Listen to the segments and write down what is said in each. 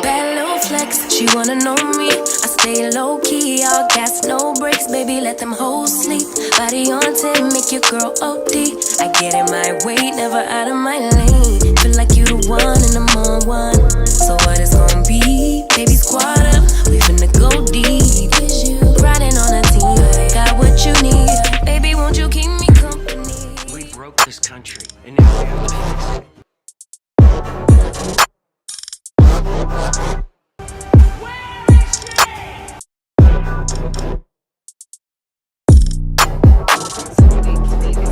Bad little flex, she wanna know me. I stay low key, all gas, no brakes. Baby, let them hoes sleep. Body on 10, make your girl OD. I get in my way, never out of my lane. Feel like you the one and I'm on one. So what it's gonna be? Baby, squad up, we finna go deep. Riding on a team, got what you need. Baby, won't you keep me company? We broke this country, and now we have to fix it.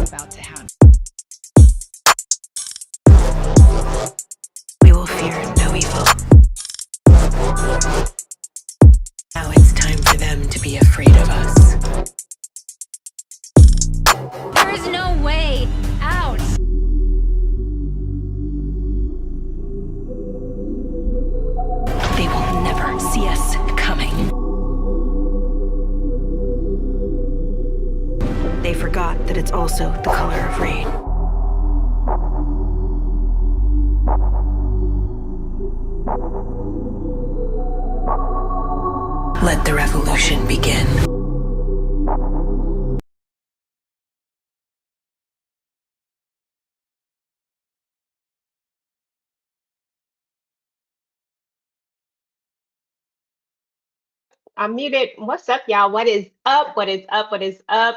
About to happen. We will fear no evil. Now it's time for them to be afraid of us. There is no way out. They will never see us coming. They forgot that it's also the color of rain. Let the revolution begin. I'm muted. What's up, y'all? What is up? What is up? What is up?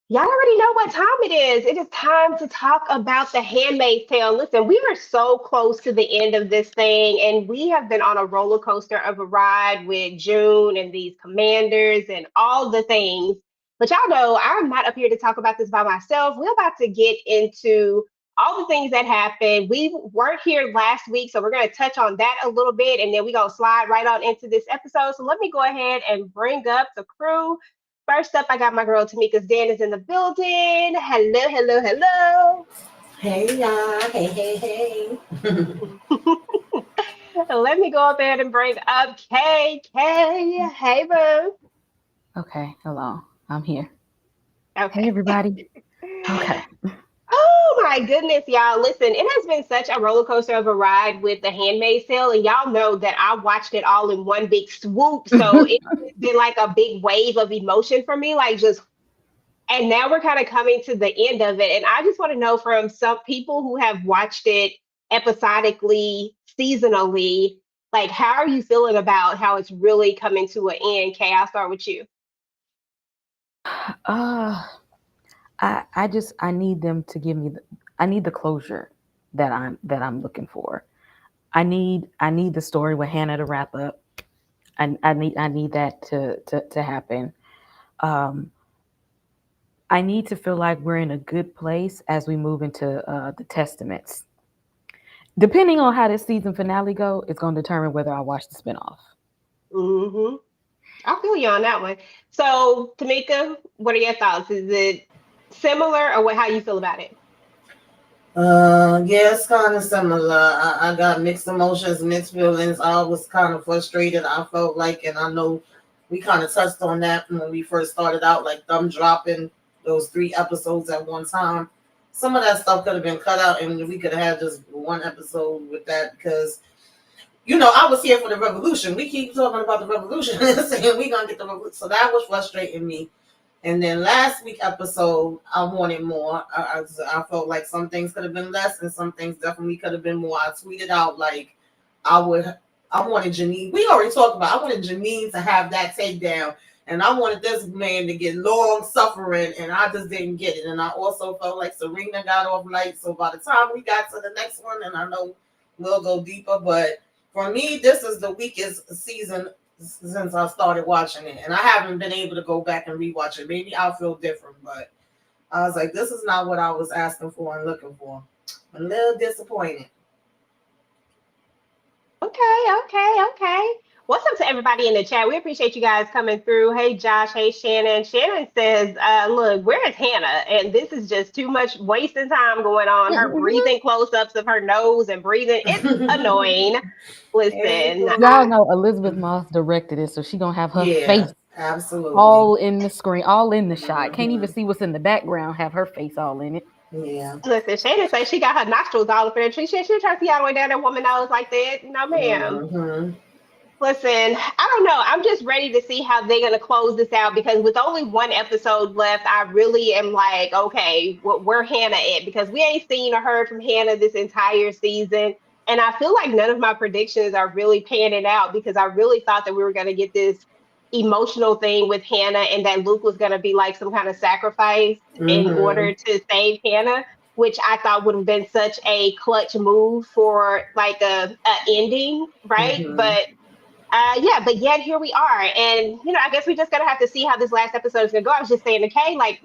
Y'all already know what time it is. It is time to talk about the Handmaid's Tale. Listen, we are so close to the end of this thing, and we have been on a roller coaster of a ride with June and these commanders and all the things. But y'all know I'm not up here to talk about this by myself. We're about to get into all the things that happened. We weren't here last week, so we're going to touch on that a little bit, and then we're going to slide right on into this episode. So let me go ahead and bring up the crew. First up, I got my girl Tamika's Dan is in the building. Hello, hello, hello. Hey y'all. Hey. Let me go up there and bring up Kay. Hey, boo. Okay, hello. I'm here. Okay. Hey, everybody. Okay. Oh my goodness, y'all. Listen, it has been such a roller coaster of a ride with the Handmaid's Tale, and y'all know that I watched it all in one big swoop. So it's been like a big wave of emotion for me, like just and now we're kind of coming to the end of it. And I just want to know from some people who have watched it episodically, seasonally, like how are you feeling about how it's really coming to an end? Kay, I'll start with you. Uh, I need them to give me I need the closure that I'm looking for. I need the story with Hannah to wrap up. I need that to happen. Um, I need to feel like we're in a good place as we move into the Testaments. Depending on how this season finale go, it's going to determine whether I watch the spinoff. Mm-hmm. I feel you on that one. So, Tamika, what are your thoughts? Is it similar or what? How you feel about it? Yeah, it's kind of similar. I got mixed emotions, mixed feelings. I was kind of frustrated. I felt like, and I know we kind of touched on that when we first started out, like thumb dropping those 3 episodes at one time. Some of that stuff could have been cut out, and we could have had just one episode with that because, I was here for the revolution. We keep talking about the revolution and saying we're going to get the revolution. So that was frustrating me. And then last week episode, I wanted more. I felt like some things could have been less, and some things definitely could have been more. I tweeted out like I would. I wanted Janine. We already talked about. I wanted Janine to have that takedown, and I wanted this man to get long suffering, and I just didn't get it. And I also felt like Serena got off light. So by the time we got to the next one, and I know we'll go deeper, but for me, this is the weakest season since I started watching it, and I haven't been able to go back and rewatch it. Maybe I'll feel different, but I was like, this is not what I was asking for and looking for. I'm a little disappointed. Okay. What's up to everybody in the chat? We appreciate you guys coming through. Hey, Josh. Hey, Shannon. Shannon says, look, where is Hannah? And this is just too much wasting time going on. Her breathing close ups of her nose and breathing. It's annoying. Listen, Y'all know Elizabeth Moss directed it, so she gonna have her Yeah, face absolutely. all in the screen, all in the shot. Can't even see what's in the background. Have her face all in it. Yeah. Listen, Shannon say she got her nostrils all up in her tree. She trying to see all the way down that woman nose like that. No, ma'am. Hmm. Listen, I don't know. I'm just ready to see how they're gonna close this out because with only one episode left, I really am like, okay, where Hannah at? Because we ain't seen or heard from Hannah this entire season, and I feel like none of my predictions are really panning out because I really thought that we were gonna get this emotional thing with Hannah and that Luke was gonna be like some kind of sacrifice in Hmm. order to save Hannah, which I thought would have been such a clutch move for like a ending, right? Hmm. Yeah, but yet here we are, and I guess we just gonna have to see how this last episode is gonna go. I was just saying, okay, like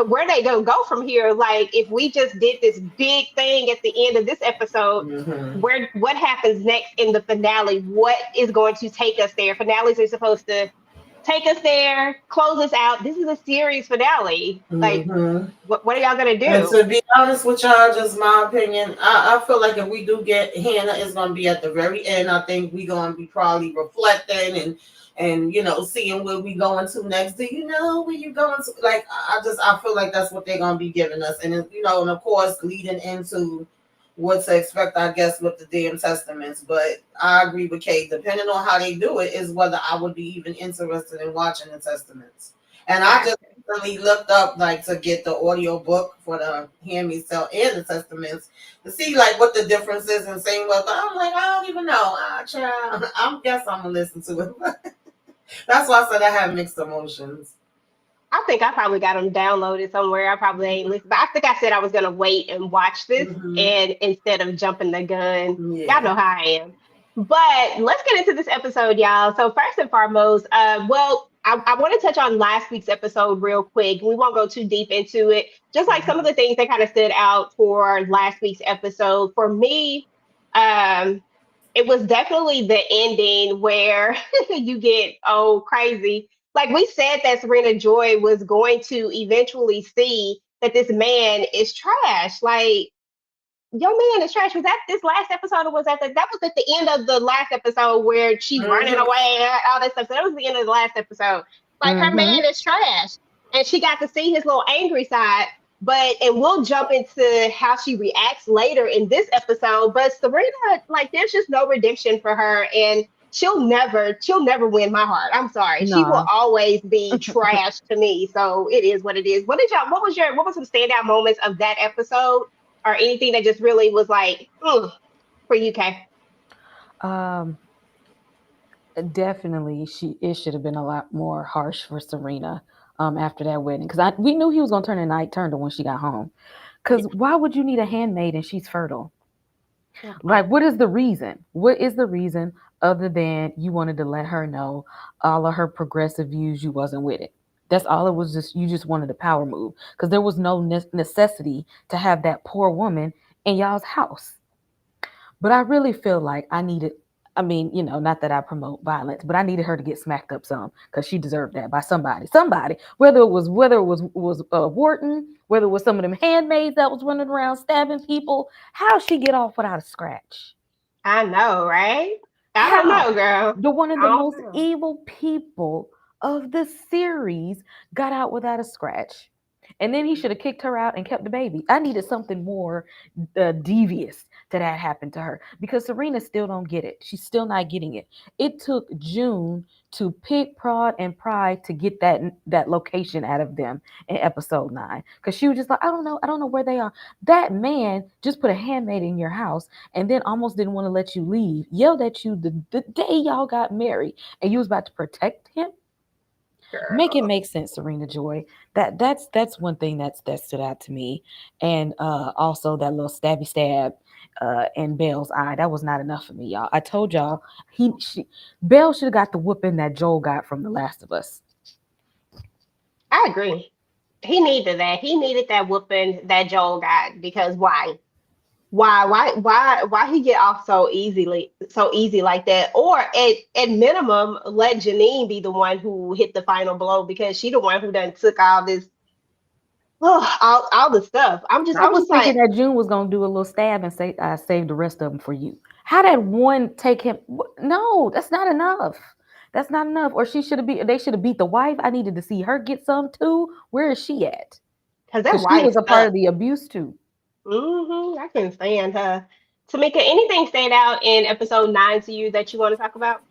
where they gonna go from here? Like if we just did this big thing at the end of this episode, Hmm. what happens next in the finale? What is going to take us there? Finales are supposed to take us there, close us out. This is a series finale. Like, Hmm. what are y'all gonna And do? to be honest with y'all, just my opinion, I feel like if we do get Hannah, it's gonna be at the very end. I think we gonna be probably reflecting and seeing where we going to next. Do you know where you going to? Like I feel like that's what they're gonna be giving us, and of course leading into what to expect, I guess, with the damn testaments. But I agree with Kate. Depending on how they do it, is whether I would be even interested in watching the testaments. And I I just recently looked up like to get the audio book for the Handmaid's Tale and the Testaments to see like what the difference is and same with. But I'm like, I don't even know. Child, I guess I'm gonna listen to it. That's why I said I have mixed emotions. I think I probably got them downloaded somewhere. I probably ain't listened. But I think I said I was gonna wait and watch this, Hmm. and instead of jumping the gun, y'all Yeah. know how I am. But let's get into this episode, y'all. So first and foremost, well, I want to touch on last week's episode real quick. We won't go too deep into it. Just like some of Hmm. the things that kind of stood out for last week's episode. For me, um, it was definitely the ending where you get crazy. Like we said that Serena Joy was going to eventually see that this man is trash. Like your man is trash. Was that this last episode or was that was at the end of the last episode where she's running Hmm. away and all that stuff. So that was the end of the last episode. Like her Mm-hmm. man is trash. And she got to see his little angry side. And we'll jump into how she reacts later in this episode. But Serena, like, there's just no redemption for her. And she'll never win my heart. I'm sorry. She will No. always be trash to me. So it is what it is. What was some standout moments of that episode? Or anything that just really was like, for UK. Um, Definitely, it should have been a lot more harsh for Serena. After that wedding, because we knew he was gonna turn a night turn to when she got home. Because why would you need a handmaid and she's fertile? Like, what is the reason? What is the reason other than you wanted to let her know all of her progressive views, you wasn't with it? That's all it was. Just you just wanted a power move because there was no necessity to have that poor woman in y'all's house. But I really feel like I needed. I mean, not that I promote violence, but I needed her to get smacked up some because she deserved that by somebody. Whether it was Wharton, whether it was some of them handmaids that was running around stabbing people. How she get off without a scratch? I know, right? I don't How? know, girl. The one of I the don't most know. evil people of the series got out without a scratch. And then he should have kicked her out and kept the baby. I needed something more devious to that happen to her because Serena still don't get it. She's still not getting it. It took June to pick, prod, and pry to get that location out of them in episode 9 because she was just like, I don't know where they are. That man just put a handmaid in your house and then almost didn't want to let you leave. Yelled at you the day y'all got married, and you was about to protect him. Make it Girl. make sense, Serena Joy. That's one thing that stood out to me, and also that little stabby stab in Belle's eye. That was not enough for me, y'all. I told y'all Belle should have got the whooping that Joel got from The Last of Us. I agree. He needed that. He needed that whooping that Joel got because why? Why he get off so easy like that? Or at minimum, let Janine be the one who hit the final blow because she the one who done took all this, all the stuff. I I'm was just like, thinking that June was gonna do a little stab and say, "I saved the rest of them for you." How that one take him? No, that's not enough. That's not enough. Or she should have beat. They should have beat the wife. I needed to see her get some too. Where is she at? Because that Because she wife was a part of sucks. the abuse too. I can stand her. Tamika, anything stand out in episode 9 to you that you want to talk about?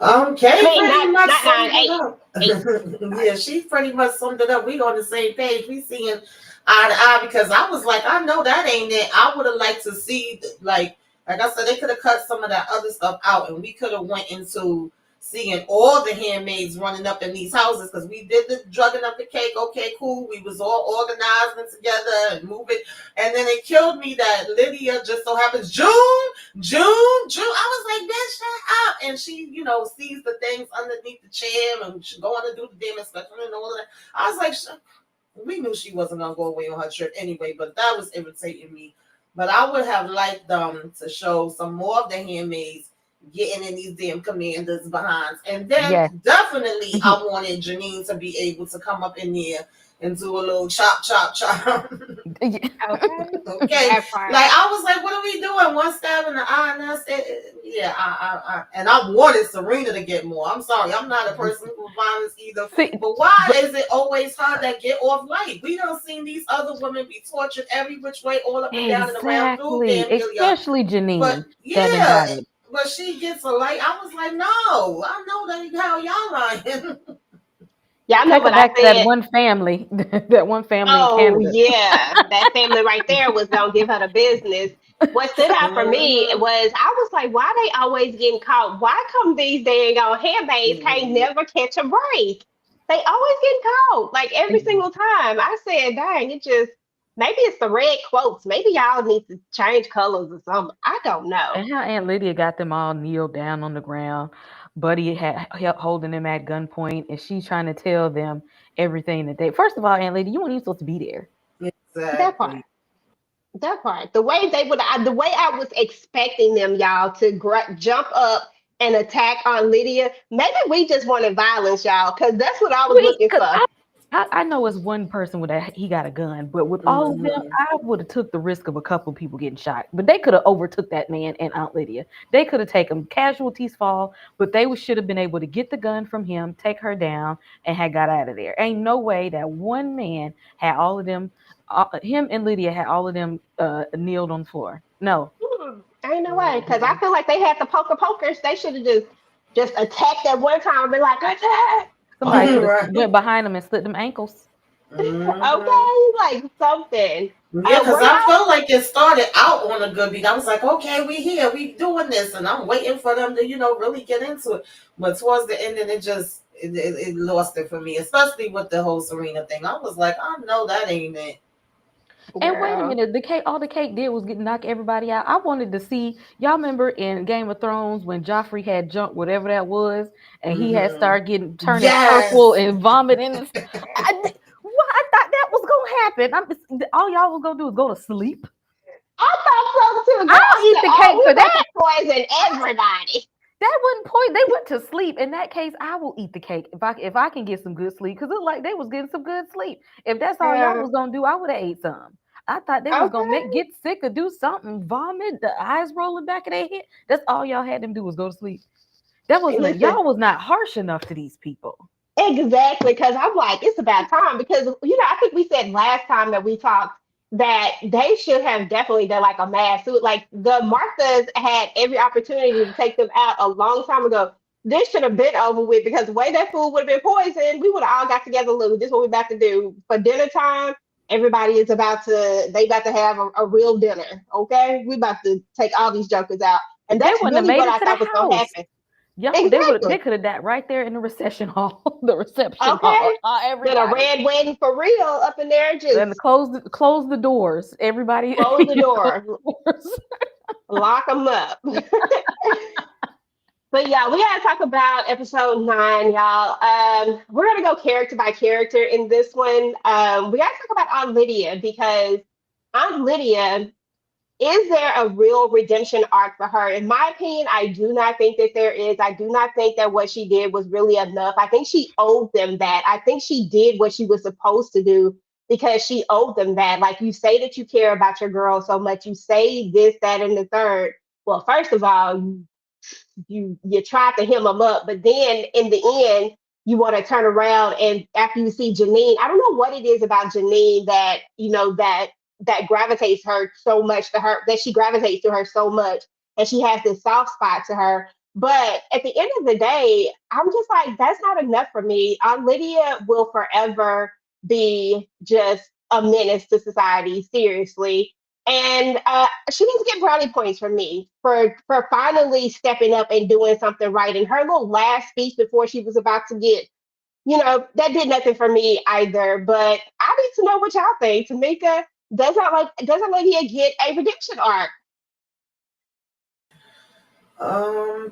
I Kay mean, pretty not much not nine, summed it eight, up. eight. Sorry. Yeah, she pretty much summed it up. We on the same page. We seeing eye to eye because I was like, I know that ain't it. I would have liked to see like I said, they could have cut some of that other stuff out, and we could have went into seeing all the handmaids running up in these houses because we did the drugging up the cake. Okay, cool. We was all organizing together and moving, and then it killed me that Lydia just so happens June. I was like, bitch, shut up. And she, sees the things underneath the chair and she going to do the damn inspection and all of that. I was like, we knew she wasn't going to go away on her trip anyway, but that was irritating me. But I would have liked them to show some more of the handmaids getting in these damn commanders' behinds. And then Yes. definitely I wanted Janine to be able to come up in there and do a little chop, chop, chop. Okay. Okay, That part. like I was like, what are we doing? One stab in the eye, and I said, yeah, and I wanted Serena to get more. I'm sorry, I'm not a person for violence either. See, But why is it always her that get off light? We don't seen these other women be tortured every which way, all up and down and around through exactly. Gambia. Especially But Janine Seven yeah, got it. but she gets a light. I was like, no, I know that how y'all lying. Y'all know Take her what I back to that said. one family, that one family in Oh Canada. yeah, that family right there was gonna give her the business. What stood out for me Mhm. was I was like, why they always getting caught? Why come these dang on handmaids can't Mhm. never catch a break? They always getting caught, like every single time. I said, dang, it just maybe it's the red quotes. Maybe y'all need to change colors or something. I don't know. And how Aunt Lydia got them all kneeled down on the ground. Buddy had holding them at gunpoint, and she's trying to tell them everything that they. First of all, Aunt Lydia, you weren't even supposed to be there. That part. Exactly. That part, the way they would, the way I was expecting them, y'all, to jump up and attack on Lydia. Maybe we just wanted violence, y'all, because that's what I was Wait, looking because for. I know it's one person with that he got a gun, but with all of them, Mhm. I would have took the risk of a couple of people getting shot. But they could have overtook that man and Aunt Lydia. They could have taken casualties fall, but they should have been able to get the gun from him, take her down, and had got out of there. Ain't no way that one man had all of them. Him and Lydia had all of them kneeled on the floor. No, Ain't no way, because I Mhm. feel like they had the pokers. They should have just attacked at one time and been like, attack. somebody could have Right. went behind them and slit them ankles. Mhm. Okay, like something. Yeah, because Were I y'all? felt like it started out on a good beat. I was like, okay, we here, we doing this, and I'm waiting for them to, really get into it. But towards the end, and it lost it for me, especially with the whole Serena thing. I was like, I know that ain't it. And wait a Girl. minute, the cake, all the cake did was get knock everybody out. I wanted to see y'all remember in Game of Thrones when Joffrey had jumped whatever that was, and he had Hmm. started getting turning purple Yes. and vomiting. What I thought that was gonna happen. All y'all was gonna do is go to sleep. I thought so too, girl. I'll I eat said, the oh, cake we for about that. to poison everybody. That wasn't point. They went to sleep. In that case, I will eat the cake if I can get some good sleep because it looked like they was getting some good sleep. If that's all y'all Yeah. was gonna do, I would have ate some. I thought they was gonna Okay. get sick or do something, vomit, the eyes rolling back of their head. That's all y'all had them do was go to sleep. That Hey, wasn't listen. y'all was not harsh enough to these people. Exactly, because I'm like, it's about time. Because I think we said last time that we talked that they should have definitely done like a mass suit. Like the Marthas had every opportunity to take them out a long time ago. This should have been over with because the way that food would have been poisoned, we would have all got together. Look, this is what we're about to do for dinner time. Everybody is they about to have a real dinner. Okay, we about to take all these jokers out, and They that's wouldn't have really made what it I to the thought was going to house. happen. Y'all, they Exactly. could have died right there in the reception hall, the reception hall. Okay. Then a Everybody. red wedding for real up in there. And Just close the doors. Everybody, close the close door, the doors. lock them up. But yeah, we gotta talk about episode 9, y'all. We're gonna go character by character in this one. We gotta talk about Aunt Lydia because Aunt Lydia, is there a real redemption arc for her? In my opinion, I do not think that there is. I do not think that what she did was really enough. I think she owed them that. I think she did what she was supposed to do because she owed them that. Like you say that you care about your girl so much, you say this, that, and the third. Well, first of all, you tried to hem them up, but then in the end, you want to turn around and after you see Janine, I don't know what it is about Janine that, that gravitates her so much to her, that she gravitates to her so much, and she has this soft spot to her. But at the end of the day, I'm just like, that's not enough for me. Lydia will forever be just a menace to society, seriously. And she needs to get brownie points from me for finally stepping up and doing something right. And her little last speech before she was about to get, that did nothing for me either. But I need to know what y'all think. Tamika, doesn't Lydia get a redemption arc?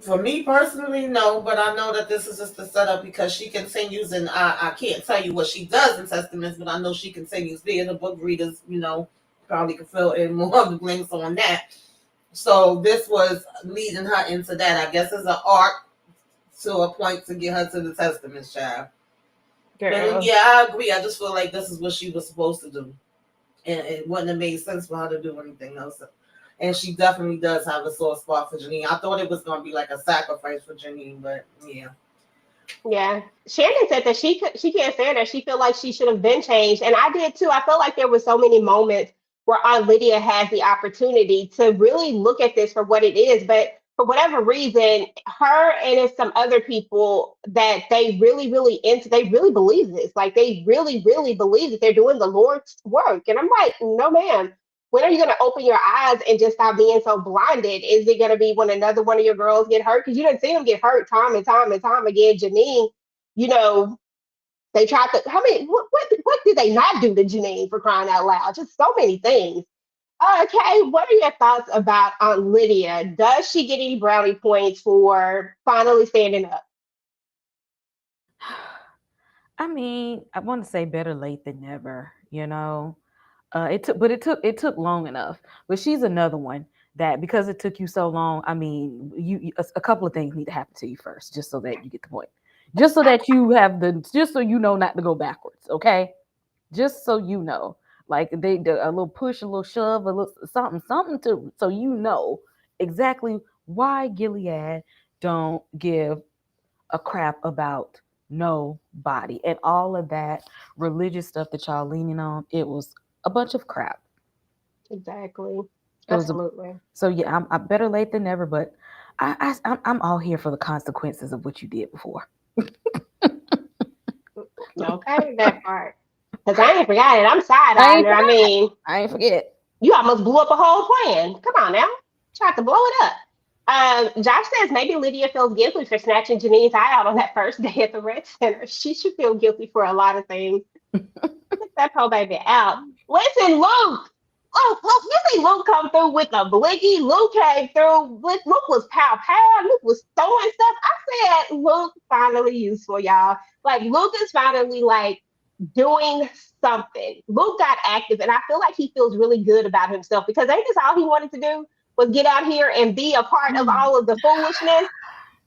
For me personally, no, but I know that this is just a setup because she continues, and I can't tell you what she does in Testaments, but I know she continues being the book readers, probably can fill in more of the blinks on that. So this was leading her into that. I guess it's an arc to a point to get her to the Testaments, child. And yeah, I agree. I just feel like this is what she was supposed to do, and it wouldn't have made sense for her to do anything else. And she definitely does have a sore spot for Janine. I thought it was going to be like a sacrifice for Janine, but yeah. Yeah, Shannon said that she can't stand her. She feel like she should have been changed, and I did too. I felt like there were so many moments where Aunt Lydia has the opportunity to really look at this for what it is, but for whatever reason, her and it's some other people that they really believe this. Like they really, really believe that they're doing the Lord's work, and I'm like, no, ma'am. When are you going to open your eyes and just stop being so blinded? Is it going to be when another one of your girls get hurt? Because you didn't see them get hurt time and time and time again. Janine, you know, they tried to. How many? What did they not do to Janine, for crying out loud? Just so many things. Okay, what are your thoughts about Aunt Lydia? Does she get any brownie points for finally standing up? I mean, I want to say better late than never, you know. It took long enough. But she's another one that because it took you so long. I mean, a couple of things need to happen to you first, just so that you get the point, just so that just so you know not to go backwards. Okay, just so you know, like a little push, a little shove, a little something to so you know exactly why Gilead don't give a crap about nobody and all of that religious stuff that y'all leaning on. It was a bunch of crap. Exactly. It was Absolutely. so yeah. I'm better late than never, but I'm all here for the consequences of what you did before. Okay, that part. Because I ain't forgot it. I'm side I eyeing ain't her. I forget. mean, I ain't forget. you almost blew up a whole plan. Come on now. Tried to blow it up. Josh says maybe Lydia feels guilty for snatching Janine's eye out on that first day at the Red Center. She should feel guilty for a lot of things. Get that poor baby out. Listen, Luke. Luke, you see Luke come through with a blicky. Luke came through. Luke was pow pow. Luke was throwing stuff. I said, Luke finally useful, y'all. Like Luke is finally like doing something. Luke got active, and I feel like he feels really good about himself because ain't this all he wanted to do was get out here and be a part of all of the foolishness.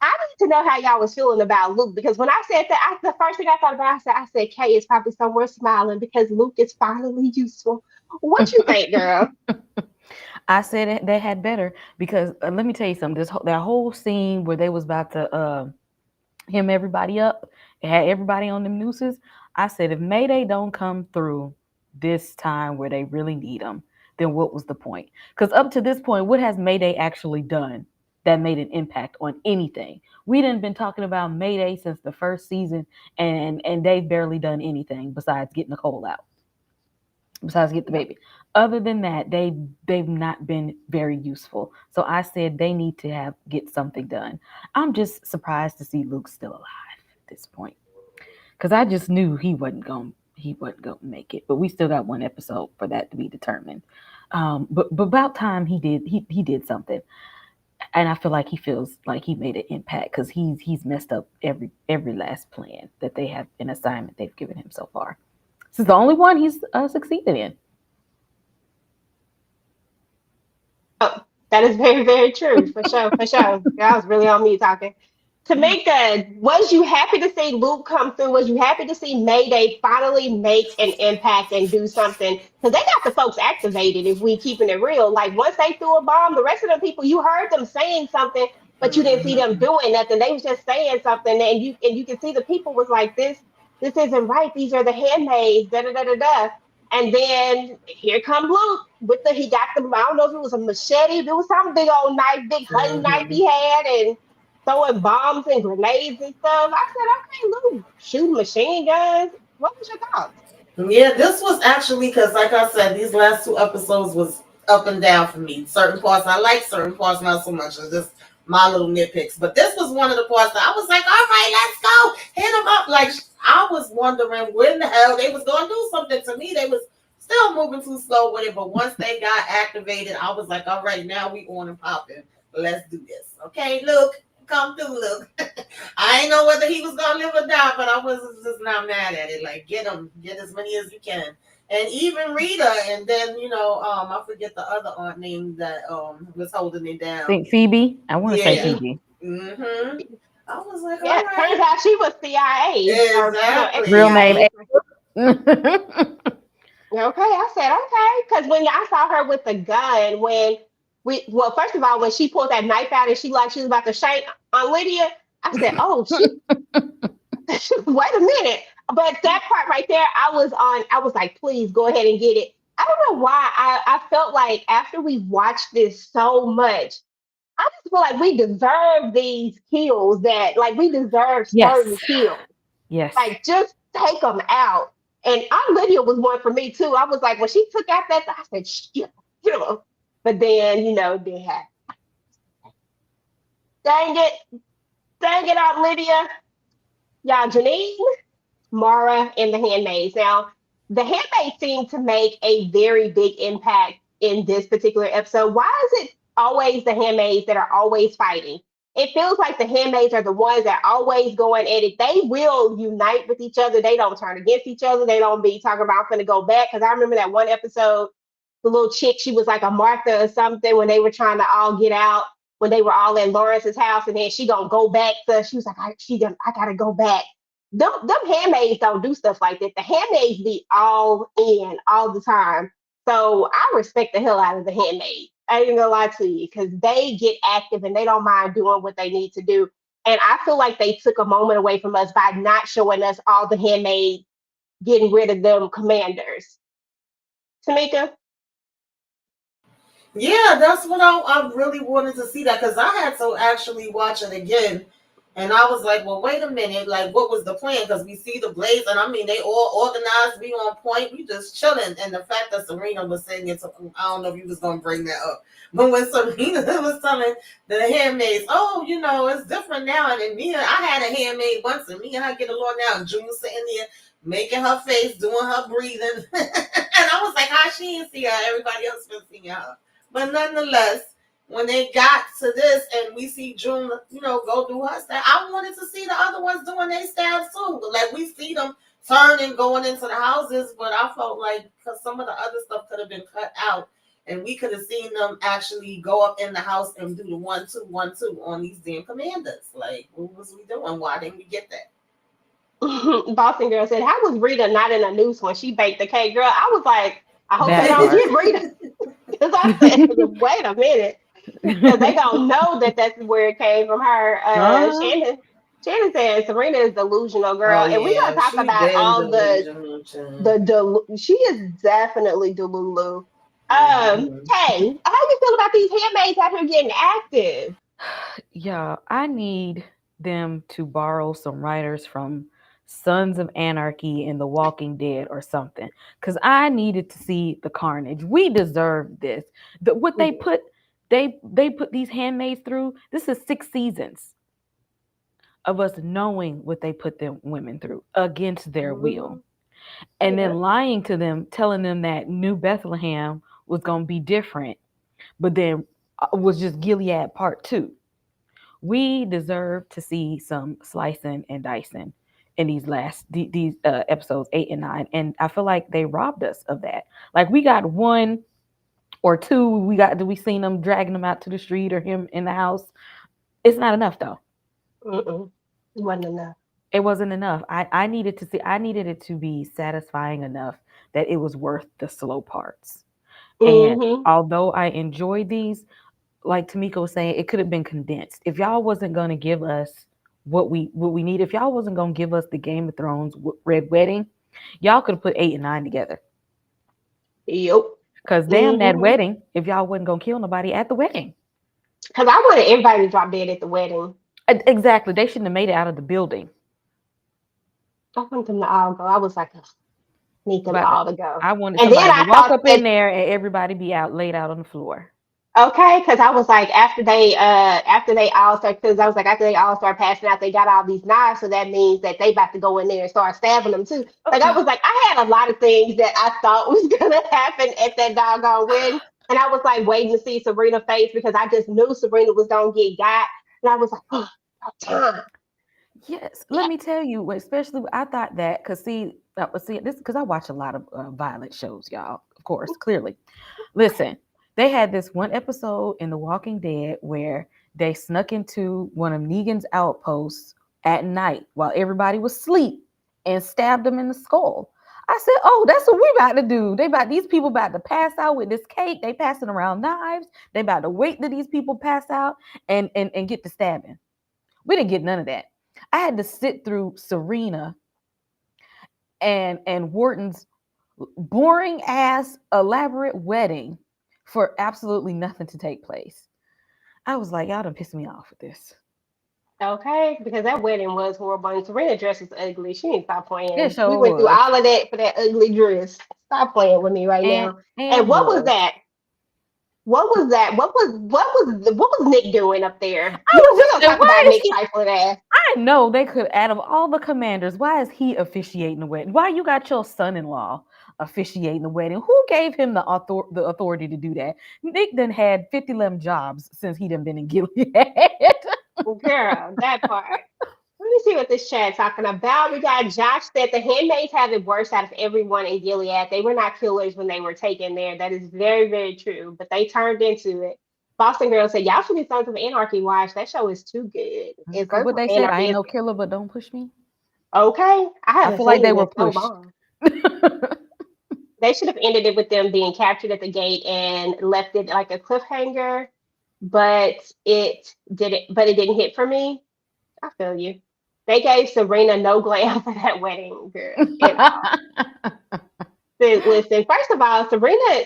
I need to know how y'all was feeling about Luke because when I said that, the first thing I thought about, I said, Kay is probably somewhere smiling because Luke is finally useful. What you think, girl? I said they had better because let me tell you something. That whole scene where they was about to hem everybody up, and had everybody on them nooses. I said if Mayday don't come through this time where they really need them, then what was the point? Because up to this point, what has Mayday actually done that made an impact on anything? We didn't been talking about Mayday since the first season, and they've barely done anything besides get Nicole out, besides get the baby. Other than that, they've not been very useful. So I said they need to get something done. I'm just surprised to see Luke still alive at this point because I just knew he wasn't gonna make it. But we still got one episode for that to be determined. But about time he did something, and I feel like he feels like he made an impact because he's messed up every last plan that they have an assignment they've given him so far. This is the only one he's succeeded in. Oh, that is very, very true. For sure, for sure. That was really on me talking. Tamika, was you happy to see Luke come through? Was you happy to see Mayday finally make an impact and do something? Because they got the folks activated if we keeping it real. Like once they threw a bomb, the rest of the people, you heard them saying something. but you didn't see them Mhm. doing nothing. They was just saying something, and you can see the people was like, this isn't right. These are the handmaids, da da da da da. And then here come Luke with he got the, I don't know if it was a machete, if it was some big old knife, big hunting knife Mhm. he had, and throwing bombs and grenades and stuff. I said, okay, Luke, shooting machine guns. What was your thoughts? Yeah, this was actually because, like I said, these last two episodes was up and down for me. Certain parts I like, certain parts not so much. It's just my little nitpicks. But this was one of the parts that I was like, all right, let's go, hit them up. Like I was wondering when the hell they was gonna do something to me. They was still moving too slow with it, but once they got activated, I was like, all right, now we on and popping. Let's do this. Okay, Luke, come through, Luke. I ain't know whether he was gonna live or die, but I was just not mad at it. Like, get him, get as many as you can, and even Rita, and then I forget the other aunt name that was holding it down. Think Phoebe. I want to say Yeah. Phoebe. Phoebe. Mhm. I was like, Yeah, all turns right, out she was CIA or Real exactly. name. ex-CIA. A- Okay, I said okay because when I saw her with the gun, when well, first of all, when she pulled that knife out and she was about to shank on Lydia, I said, oh, she wait a minute. But that part right there, I was like, please go ahead and get it. I don't know why I felt like after we watched this so much, I just feel like we deserve these kills that like we deserve certain yes. kills. Yes. Like just take them out. And Aunt Lydia was one for me too. I was like, when she took out that, I said, shit, kill her. But then, they had, dang it, Aunt Lydia, y'all, Janine, Mara, and the Handmaids. Now, the Handmaids seem to make a very big impact in this particular episode. Why is it always the Handmaids that are always fighting? It feels like the Handmaids are the ones that always going at it. They will unite with each other. They don't turn against each other. They don't be talking about I'm gonna go back. Because I remember that one episode, the little chick, she was like a Martha or something when they were trying to all get out, when they were all at Lawrence's house, and then she gonna go back. So she was like, I gotta go back. Them handmaids don't do stuff like that. The handmaids be all in all the time. So I respect the hell out of the handmaids. I ain't gonna lie to you because they get active and they don't mind doing what they need to do. And I feel like they took a moment away from us by not showing us all the handmaids getting rid of them commanders. Tamika? Yeah, that's what I really wanted to see that because I had to actually watch it again. And I was like, well, wait a minute. Like, what was the plan? Because we see the blaze, and I mean, they all organized, we on point, we just chilling. And the fact that Serena was saying it, I don't know if you was going to bring that up. But when Serena was telling the handmaids, oh, it's different now. And then Mia, I had a handmaid once, and me and her get along now. And June was sitting there making her face, doing her breathing. And I was like, how she didn't see her? Everybody else was seeing her. But nonetheless, when they got to this and we see June, go do her stuff, I wanted to see the other ones doing their stabs too. Like we see them turning, going into the houses, but I felt like because some of the other stuff could have been cut out and we could have seen them actually go up in the house and do the 1-2-1-2 on these damn commanders. Like, what was we doing? Why didn't we get that? Boston Girl said, how was Rita not in a noose when she baked the cake? Girl, I was like, I hope they That don't part. get Rita. Because I said, wait a minute. Because they don't know that that's where it came from her. Uh-huh. Shannon said Serena is delusional, girl. Oh And we're going yeah, to talk she about been all delusional. she is definitely delulu. Mm-hmm. Hey, how you feel about these handmaids out here getting active? Yeah, I need them to borrow some writers from Sons of Anarchy and The Walking Dead or something. Cause I needed to see the carnage. We deserve this. What We they do. put they put these handmaids through. This is 6 seasons of us knowing what they put them women through against their will. Mhm. And Yeah. then lying to them, telling them that New Bethlehem was gonna be different, but then was just Gilead part two. We deserve to see some slicing and dicing in these episodes 8 and 9, and I feel like they robbed us of that. Like we got one or two, we seen them dragging them out to the street or him in the house. It's not enough though. Mm-mm. It wasn't enough. It wasn't enough. I needed to see. I needed it to be satisfying enough that it was worth the slow parts. And Mm-hmm. although I enjoyed these, like Tamika was saying, it could have been condensed. If y'all wasn't gonna give us what we need, if y'all wasn't gonna give us the Game of Thrones Red Wedding, y'all could have put 8 and 9 together. Yep. Cause damn that wedding, if y'all wasn't gonna kill nobody at the wedding. Because I wanted everybody to drop dead at the wedding. Exactly. They shouldn't have made it out of the building. I want them to all go. I was like, "Ugh, need them But all to go." I wanted And then somebody to I walk thought up that in there and everybody be out laid out on the floor. okay, because I was like, after they all start, because I was like, after they all start passing out, they got all these knives, so that means that they about to go in there and start stabbing them too. Like I was like, I had a lot of things that I thought was gonna happen at that doggone wedding, and I was like waiting to see Serena's face because I just knew Serena was gonna get got, and I was like, oh, about time. Yes, let me tell you, especially I thought that because see this because I watch a lot of violent shows, y'all. Of course, clearly. Listen, they had this one episode in The Walking Dead where they snuck into one of Negan's outposts at night while everybody was asleep and stabbed him in the skull. I said, "Oh, that's what we about to do. These people about to pass out with this cake. They passing around knives. They about to wait till these people pass out and get to stabbing." We didn't get none of that. I had to sit through Serena and Wharton's boring ass elaborate wedding for absolutely nothing to take place. I was like, y'all done pissed me off with this. Okay, because that wedding was horrible, and Serena dress was ugly. She didn't stop It playing. We sure went through was. all of that for that ugly dress. Stop playing with me right And now. And and what was was. that? What was that? What was Nick doing up there? I You know, was we're just gonna saying, talk why about is Nick he? trifling ass. I know they could, out of all the commanders, why is he officiating the wedding? Why you got your son-in-law officiating the wedding? Who gave him the authority to do that? Nick done had 50 jobs since he done been in Gilead. Girl, that part. Let me see what this chat talking about. We got Josh said the handmaids have it worse out of everyone in Gilead. They were not killers when they were taken there. That is very, very true. But they turned into it. Boston Girl said, y'all should be Sons of Anarchy watch. That show is too good. And Because Sons what of they said, I Anarchy ain't is no killer, but don't push me. okay. I I haven't feel like seen they it were in so pushed. long. They should have ended it with them being captured at the gate and left it like a cliffhanger, but it didn't hit for me. I feel you. They gave Serena no glam for that wedding, girl, at all. Listen, first of all, Serena,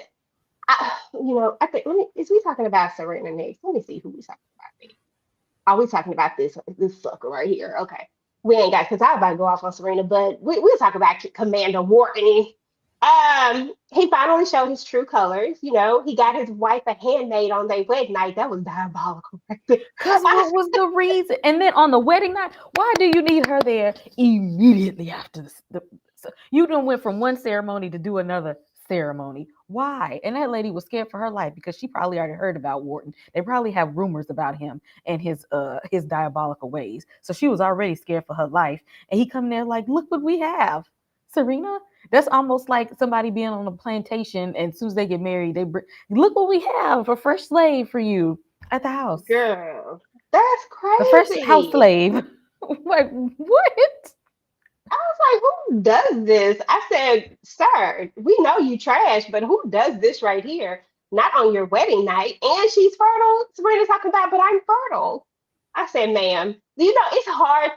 I think, is we talking about Serena next? Let me see who we talking about next. Are we talking about this sucker right here? Okay. We ain't got, because I about to go off on Serena, but we'll talk about Commander Wharton. He finally showed his true colors. You know, he got his wife a handmaid on their wedding night. That was diabolical. Because what was the reason? And then on the wedding night, why do you need her there immediately after you done went from one ceremony to do another ceremony? Why? And that lady was scared for her life because she probably already heard about Wharton. They probably have rumors about him and his diabolical ways. So she was already scared for her life. And he come there like, look what we have, Serena. That's almost like somebody being on a plantation, and as soon as they get married, look what we have, a fresh slave for you at the house. Girl, that's The first house crazy. slave. Like, what? I was like, who does this? I said, sir, we know you trash, but who does this right here? Not on your wedding night. And she's fertile. Serena's talking about, but I'm fertile. I said, ma'am, you know, it's hard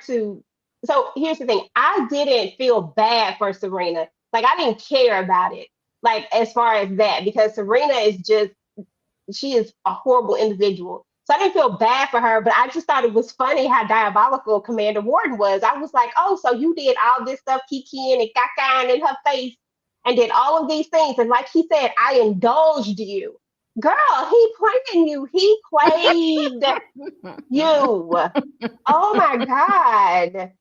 to. So here's the thing. I didn't feel bad for Serena. Like I didn't care about it. Like as far as that, because Serena is just she is a horrible individual. So I didn't feel bad for her, but I just thought it was funny how diabolical Commander Warden was. I was like, oh, so you did all this stuff, kikiing and cacaing in her face and did all of these things. And like he said, I indulged you. Girl, he played you. He played you. Oh my God.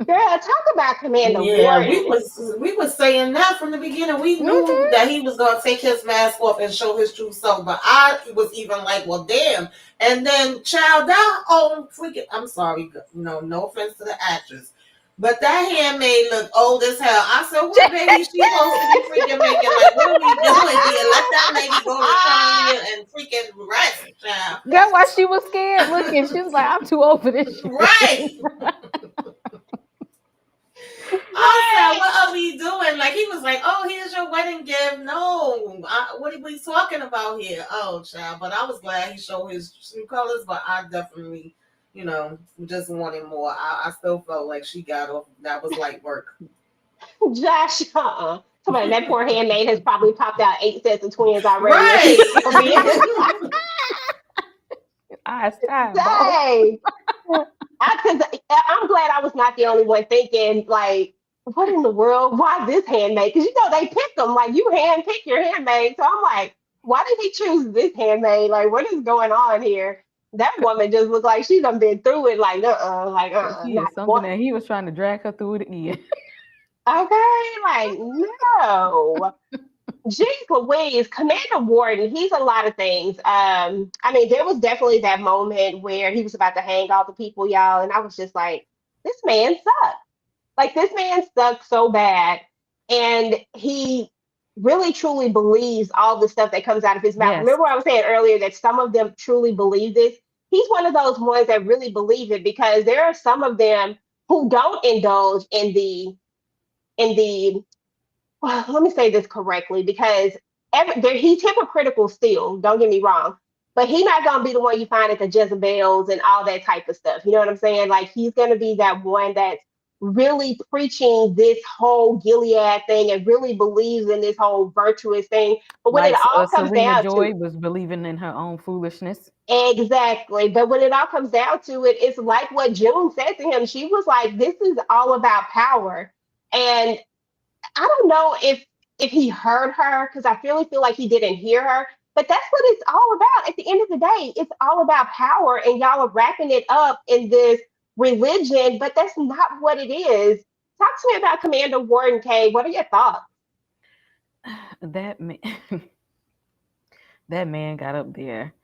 Girl, talk about Commander Yeah, Warden. we was saying that from the beginning. We knew Mhm. that he was gonna take his mask off and show his true self. But I was even like, well, damn. And then, child, that old freaking. I'm sorry, no offense to the actress, but that handmaid looked old as hell. I said, what baby she supposed to be freaking making? Like, what are we doing here? Let that lady go to Charlie and freaking rest, child. That's why she was scared looking. She was like, I'm too old for this shit. Right. I said, what are we doing? Like he was like, "Oh, here's your wedding gift." No, what are we talking about here? Oh, child. But I was glad he showed his true colors. But I definitely, just wanted more. I still felt like she got off. That was light work. Josh, Somebody, that poor handmaid has probably popped out 8 sets of twins already, and she's Right. still being Eyes time, boy. dang. Because I'm glad I was not the only one thinking like, what in the world? Why this handmaid? Because they pick them like you hand pick your handmaid. So I'm like, why did he choose this handmaid? Like, what is going on here? That woman just looked like she done been through it. She Not is something one. that he was trying to drag her through it again. Okay, like no. Jeez Louise, Commander Warden, he's a lot of things. I mean, there was definitely that moment where he was about to hang all the people, y'all, and I was just like, this man sucks. Like this man sucks so bad, and he really truly believes all the stuff that comes out of his mouth. Yes. Remember what I was saying earlier that some of them truly believe this? He's one of those ones that really believe it because there are some of them who don't indulge in the well, let me say this correctly because he's hypocritical still. Don't get me wrong, but he's not gonna be the one you find at the Jezebels and all that type of stuff. You know what I'm saying? Like he's gonna be that one that's really preaching this whole Gilead thing and really believes in this whole virtuous thing. But when it Like all comes Serena down to Joy was believing in her own foolishness. exactly, but when it all comes down to it, it's like what June said to him. She was like, "This is all about power," and I don't know if he heard her because I really feel like he didn't hear her. But that's what it's all about. At the end of the day, it's all about power, and y'all are wrapping it up in this religion, but that's not what it is. Talk to me about Commander Warden K. What are your thoughts? That man, that man got up there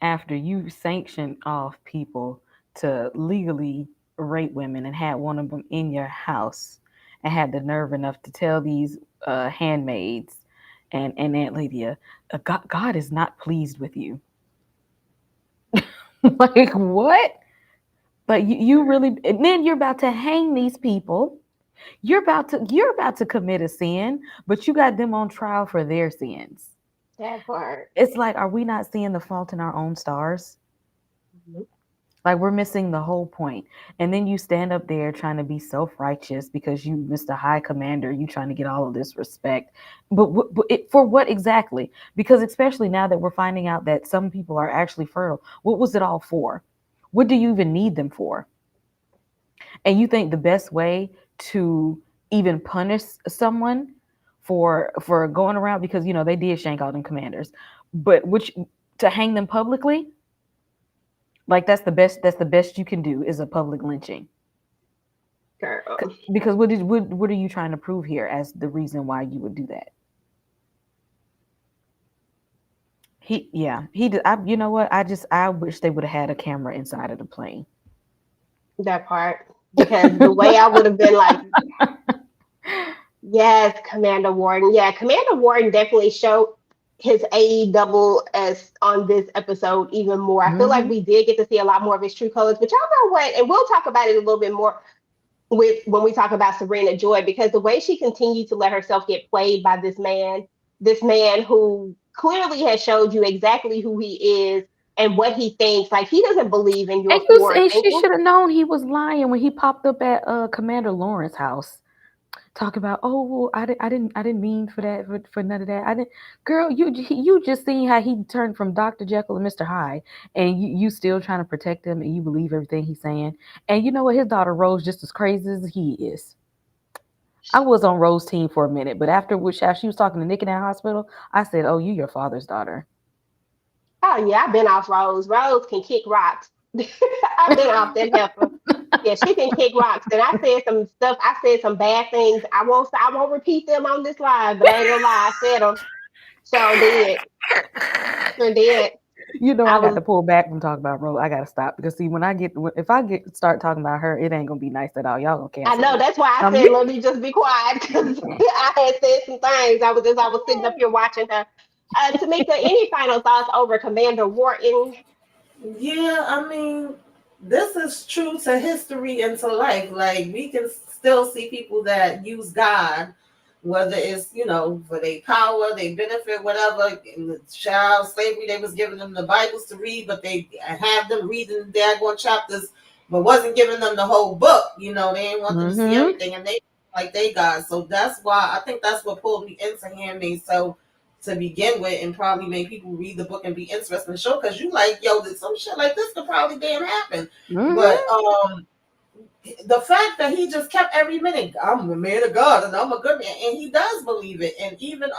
after you sanctioned off people to legally rape women and had one of them in your house and had the nerve enough to tell these handmaids and Aunt Lydia, God is not pleased with you. Like what? Like you really, and then you're about to hang these people. You're about to commit a sin, but you got them on trial for their sins. That part. It's like, are we not seeing the fault in our own stars? Like we're missing the whole point. And then you stand up there trying to be self-righteous because you missed a high commander, you trying to get all of this respect. But for what exactly? Because especially now that we're finding out that some people are actually fertile, what was it all for? What do you even need them for? And you think the best way to even punish someone for going around, because they did shank all them commanders, but which to hang them publicly, like that's the best you can do is a public lynching. Girl. Because what are you trying to prove here as the reason why you would do that? He did. You know what, I wish they would have had a camera inside of the plane. That part. Because the way I would have been like, yes, Commander Warden. Yeah, Commander Warden definitely showed his A double S on this episode even more. I feel like Hmm. we did get to see a lot more of his true colors, but y'all know what? And we'll talk about it a little bit more with when we talk about Serena Joy, because the way she continued to let herself get played by this man who clearly has showed you exactly who he is and what he thinks. Like he doesn't believe in And your forward she thinking. should have known he was lying when he popped up at Commander Lawrence's house. Talk about, oh, well, I didn't mean for that, for none of that. I didn't. Girl, you just seen how he turned from Dr. Jekyll and Mr. Hyde, and you still trying to protect him, and you believe everything he's saying. And you know what, his daughter Rose just as crazy as he is. I was on Rose's team for a minute, but after which she was talking to Nick in that hospital, I said, oh, you your father's daughter. Oh yeah, I've been off Rose. Rose can kick rocks. I've been off that heifer. Yeah, she can kick rocks. And I said some stuff. I said some bad things. I won't repeat them on this live, but I ain't gonna lie. I said them. So did. Sure did. I I got was. to pull back from talking about Rose. I got to stop because see, if I get start talking about her, it ain't gonna be nice at all. Y'all gonna I cancel know me. that's why I said let me just be quiet because I had said some things. I was sitting up here watching her. Tamika, any final thoughts over Commander Wharton? Yeah, I mean, this is true to history and to life. Like we can still see people that use God whether it's, for their power, they benefit, whatever. In the child slavery, they was giving them the Bibles to read, but they have them reading the daggone chapters, but wasn't giving them the whole book. They didn't want them to see everything, and they like they got. So that's why I think that's what pulled me into Handmaid. So to begin with, and probably make people read the book and be interested in the show, because you like, yo, some shit like this could probably damn happen. But the fact that he just kept every minute, I'm a man of God and I'm a good man, and he does believe it. And even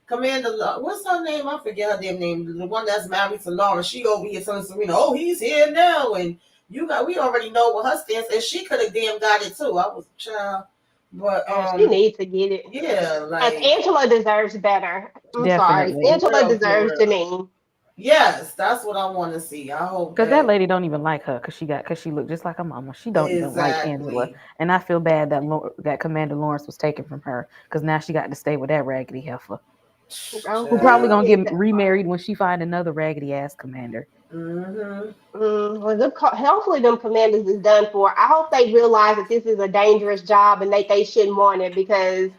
Commander, what's her name? I forget her damn name. The one that's married to Laura, she over here telling Serena, oh, he's here now, and we already know what her stance is. She could have damn got it too. I was a child, but she needs to get it. yeah, Like Angela deserves better. I'm sorry, Angela deserves Janine. Yes, that's what I want to see. I hope because that lady don't even like her because she looked just like her mama. She don't even like Angela, and I feel bad that Commander Lawrence was taken from her because now she got to stay with that raggedy heifer, who probably gonna get remarried when she find another raggedy ass commander. Well, hopefully them commanders is done for. I hope they realize that this is a dangerous job and they shouldn't want it, because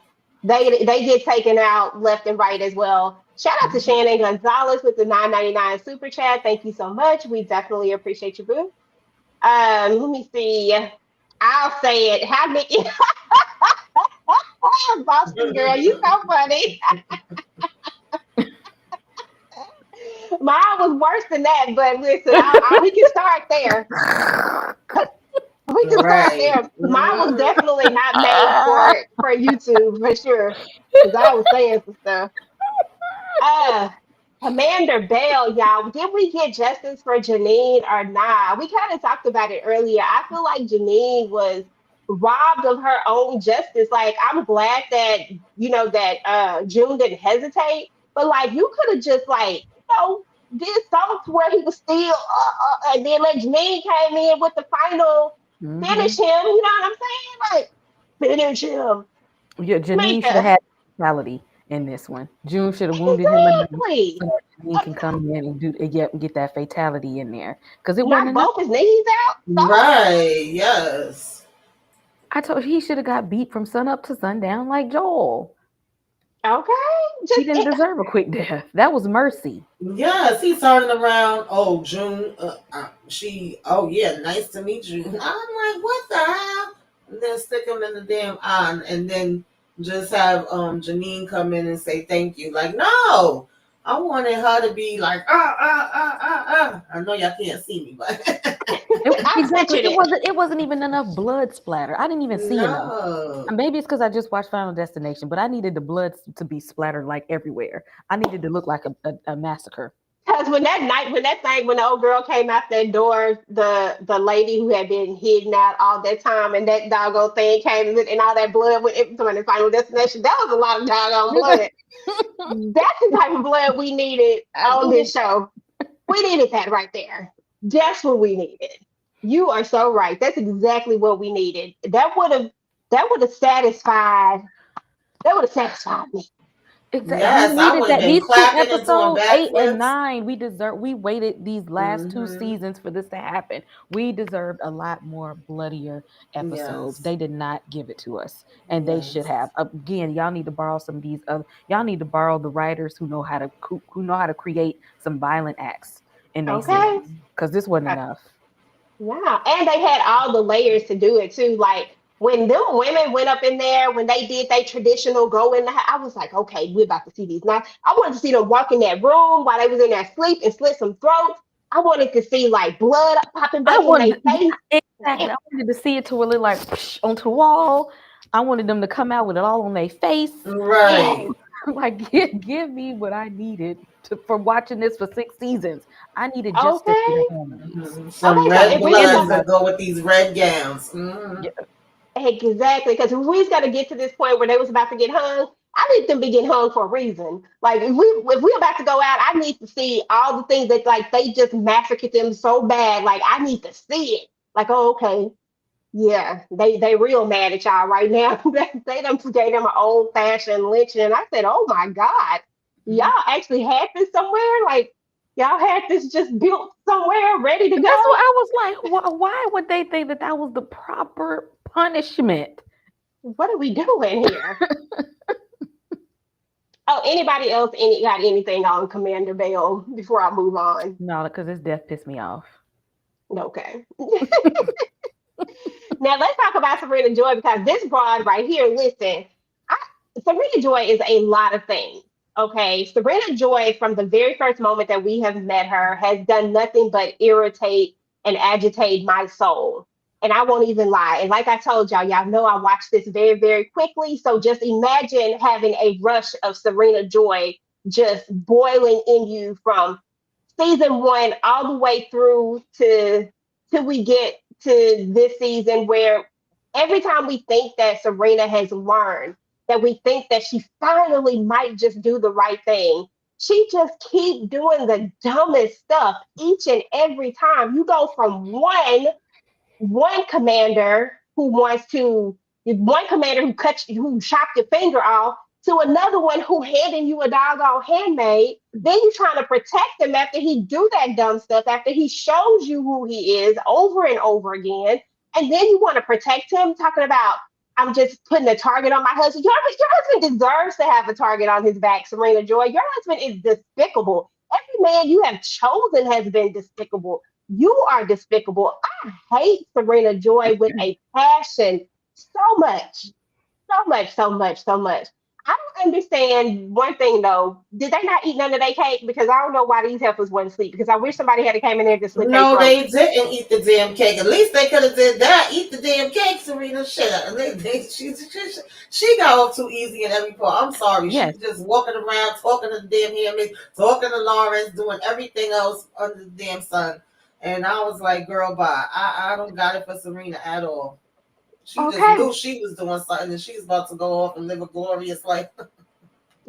they get taken out left and right as well. Shout out to Shannon Gonzalez with the $9.99 super chat. Thank you so much. We definitely appreciate you, boo. Let me see. I'll say it. How Nikki Boston girl, you so funny. Mine was worse than that, but listen, we can start there. We can start there. Mine was definitely not made for YouTube for sure, because I was saying some stuff. Commander Bell, y'all, did we get justice for Janine or not? We kind of talked about it earlier. I feel like Janine was robbed of her own justice. Like, I'm glad that June didn't hesitate, but like you could have just did something to where he was still and then let Janine came in with the final finish him. You know what I'm saying? Like, finish him. Yeah, Janine should have had fatality in this one. June should have wounded him enough so that Janine can come in and get that fatality in there, because it wasn't both his knees out. Right? Yes. I told you he should have got beat from sun up to sundown like Joel. Okay. He didn't deserve a quick death. That was mercy. Yes, he's turning around. Oh, June. Oh yeah, nice to meet you. I'm like, what the hell? And then stick him in the damn eye, and then just have Janine come in and say thank you. Like, no, I wanted her to be like, I know y'all can't see me, but it wasn't even enough blood splatter. I didn't even see enough. And maybe it's because I just watched Final Destination, but I needed the blood to be splattered like everywhere. I needed to look like a massacre. Because when the old girl came out that door, the lady who had been hidden out all that time, and that doggone thing came and all that blood went into the Final Destination, that was a lot of doggone blood. That's the type of blood we needed on this show. We needed that right there. That's what we needed. You are so right. That's exactly what we needed. That would have satisfied me. Exactly. Yes, we needed that. These 2 episodes, 8 and 9, we waited these last 2 seasons for this to happen. We deserved a lot more bloodier episodes. Yes. They did not give it to us, and they should have. Again, y'all need to borrow some of these y'all need to borrow the writers who know how to create some violent acts in their series, because this wasn't enough. Yeah, and they had all the layers to do it too. Like, when them women went up in there, when they did their traditional go in the house, I was like, okay, we're about to see these. Now, I wanted to see them walk in that room while they was in there sleep and slit some throats. I wanted to see like blood popping back in their face. Exactly. I wanted to see it to where it like onto the wall. I wanted them to come out with it all on their face. Right. Like, give me what I needed for watching this for 6 seasons. I needed justice for the Handmaids. Some red bloods that go with these red gowns. Mm-hmm. Yeah. Exactly, because if we got to get to this point where they was about to get hung, I need them to get hung for a reason. Like, if we're about to go out, I need to see all the things that like they just massacred them so bad. Like, I need to see it. Like, oh, okay, yeah, they real mad at y'all right now. They done gave them an old fashioned lynching, and I said, oh my God, y'all actually had this somewhere? Like, y'all had this just built somewhere ready to go? That's what I was like, why would they think that was the proper punishment? What are we doing here? Oh, anybody else got anything on Commander Bell before I move on? No, because his death pissed me off. Okay. Now let's talk about Serena Joy because this broad right here, listen, I, Serena Joy is a lot of things. Okay. Serena Joy, from the very first moment that we have met her, has done nothing but irritate and agitate my soul. And I won't even lie. And like I told y'all, y'all know I watched this very, very quickly. So just imagine having a rush of Serena Joy just boiling in you from season one all the way through to till we get to this season where every time we think that Serena has learned, that we think that she finally might just do the right thing, she just keep doing the dumbest stuff each and every time. You go from one commander who wants to one commander who who chopped your finger off to another one who handing you a doggone handmaid. Then you trying to protect him after he do that dumb stuff, after he shows you who he is over and over again. And then you want to protect him, talking about I'm just putting a target on my husband. Your husband deserves to have a target on his back, Serena Joy. Your husband is despicable. Every man you have chosen has been despicable. You are despicable. I hate Serena Joy with a passion so much, so much, so much, so much. I don't understand one thing though. Did they not eat none of their cake? Because I don't know why these heifers wouldn't sleep. Because I wish somebody had came in there to slit their No, throat. they didn't eat the damn cake. At least they could have did that. Eat the damn cake, Serena. Shit. She got off too easy in every part. I'm sorry. She Yes. was just walking around, talking to the damn handmaid, talking to Lawrence, doing everything else under the damn sun. And I was like, girl, bye. I don't got it for Serena at all. She just Okay, knew she was doing something and she was about to go off and live a glorious life.